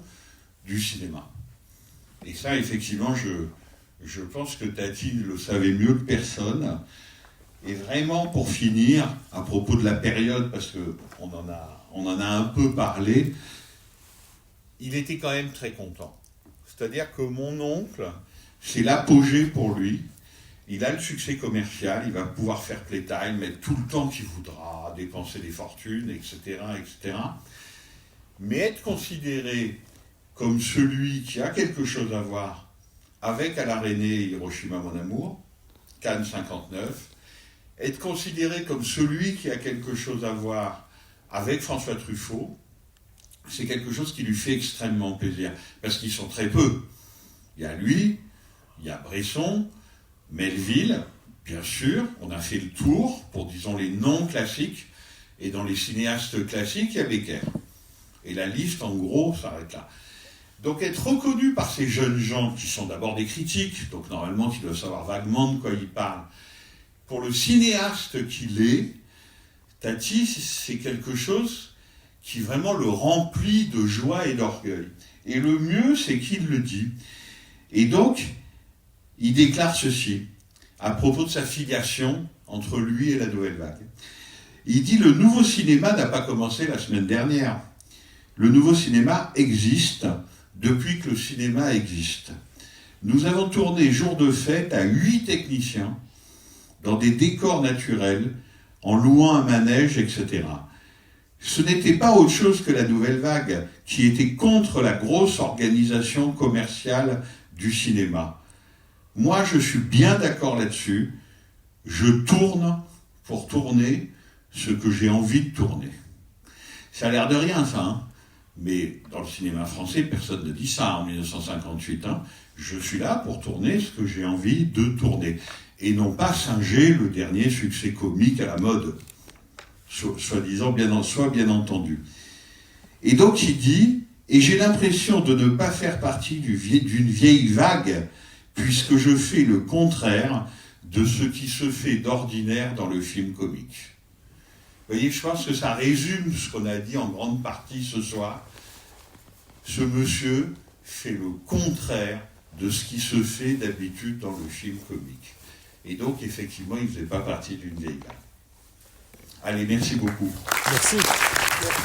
du cinéma. Et ça, effectivement, je pense que Tati le savait mieux que personne. Et vraiment, pour finir, à propos de la période, parce qu'on en a un peu parlé, il était quand même très content. C'est-à-dire que Mon oncle, c'est l'apogée pour lui. Il a le succès commercial, il va pouvoir faire Playtime, mettre tout le temps qu'il voudra, dépenser des fortunes, etc., etc. mais être considéré comme celui qui a quelque chose à voir avec Alain René et Hiroshima mon amour, Cannes 59, être considéré comme celui qui a quelque chose à voir avec François Truffaut, c'est quelque chose qui lui fait extrêmement plaisir, parce qu'ils sont très peu. Il y a lui, il y a Bresson, Melville, bien sûr, on a fait le tour pour, disons, les noms classiques, et dans les cinéastes classiques, il y a Becker. Et la liste, en gros, s'arrête là. Donc être reconnu par ces jeunes gens, qui sont d'abord des critiques, donc normalement qui doivent savoir vaguement de quoi ils parlent, pour le cinéaste qu'il est, Tati, c'est quelque chose qui vraiment le remplit de joie et d'orgueil. Et le mieux, c'est qu'il le dit. Et donc, il déclare ceci, à propos de sa filiation entre lui et la Nouvelle Vague. Il dit « Le nouveau cinéma n'a pas commencé la semaine dernière. Le nouveau cinéma existe depuis que le cinéma existe. Nous avons tourné jour de fête à 8 techniciens dans des décors naturels, en louant un manège, etc. Ce n'était pas autre chose que la Nouvelle Vague qui était contre la grosse organisation commerciale du cinéma. Moi, je suis bien d'accord là-dessus. Je tourne pour tourner ce que j'ai envie de tourner. » Ça a l'air de rien, ça, hein, mais dans le cinéma français, personne ne dit ça en 1958. Hein. Je suis là pour tourner ce que j'ai envie de tourner. Et non pas singer le dernier succès comique à la mode, soi-disant bien entendu. Et donc il dit, et j'ai l'impression de ne pas faire partie d'une vieille vague, puisque je fais le contraire de ce qui se fait d'ordinaire dans le film comique. Vous voyez, je pense que ça résume ce qu'on a dit en grande partie ce soir. Ce monsieur fait le contraire de ce qui se fait d'habitude dans le film comique. Et donc, effectivement, il ne faisait pas partie d'une vieille vague. Allez, merci beaucoup. Merci. Merci.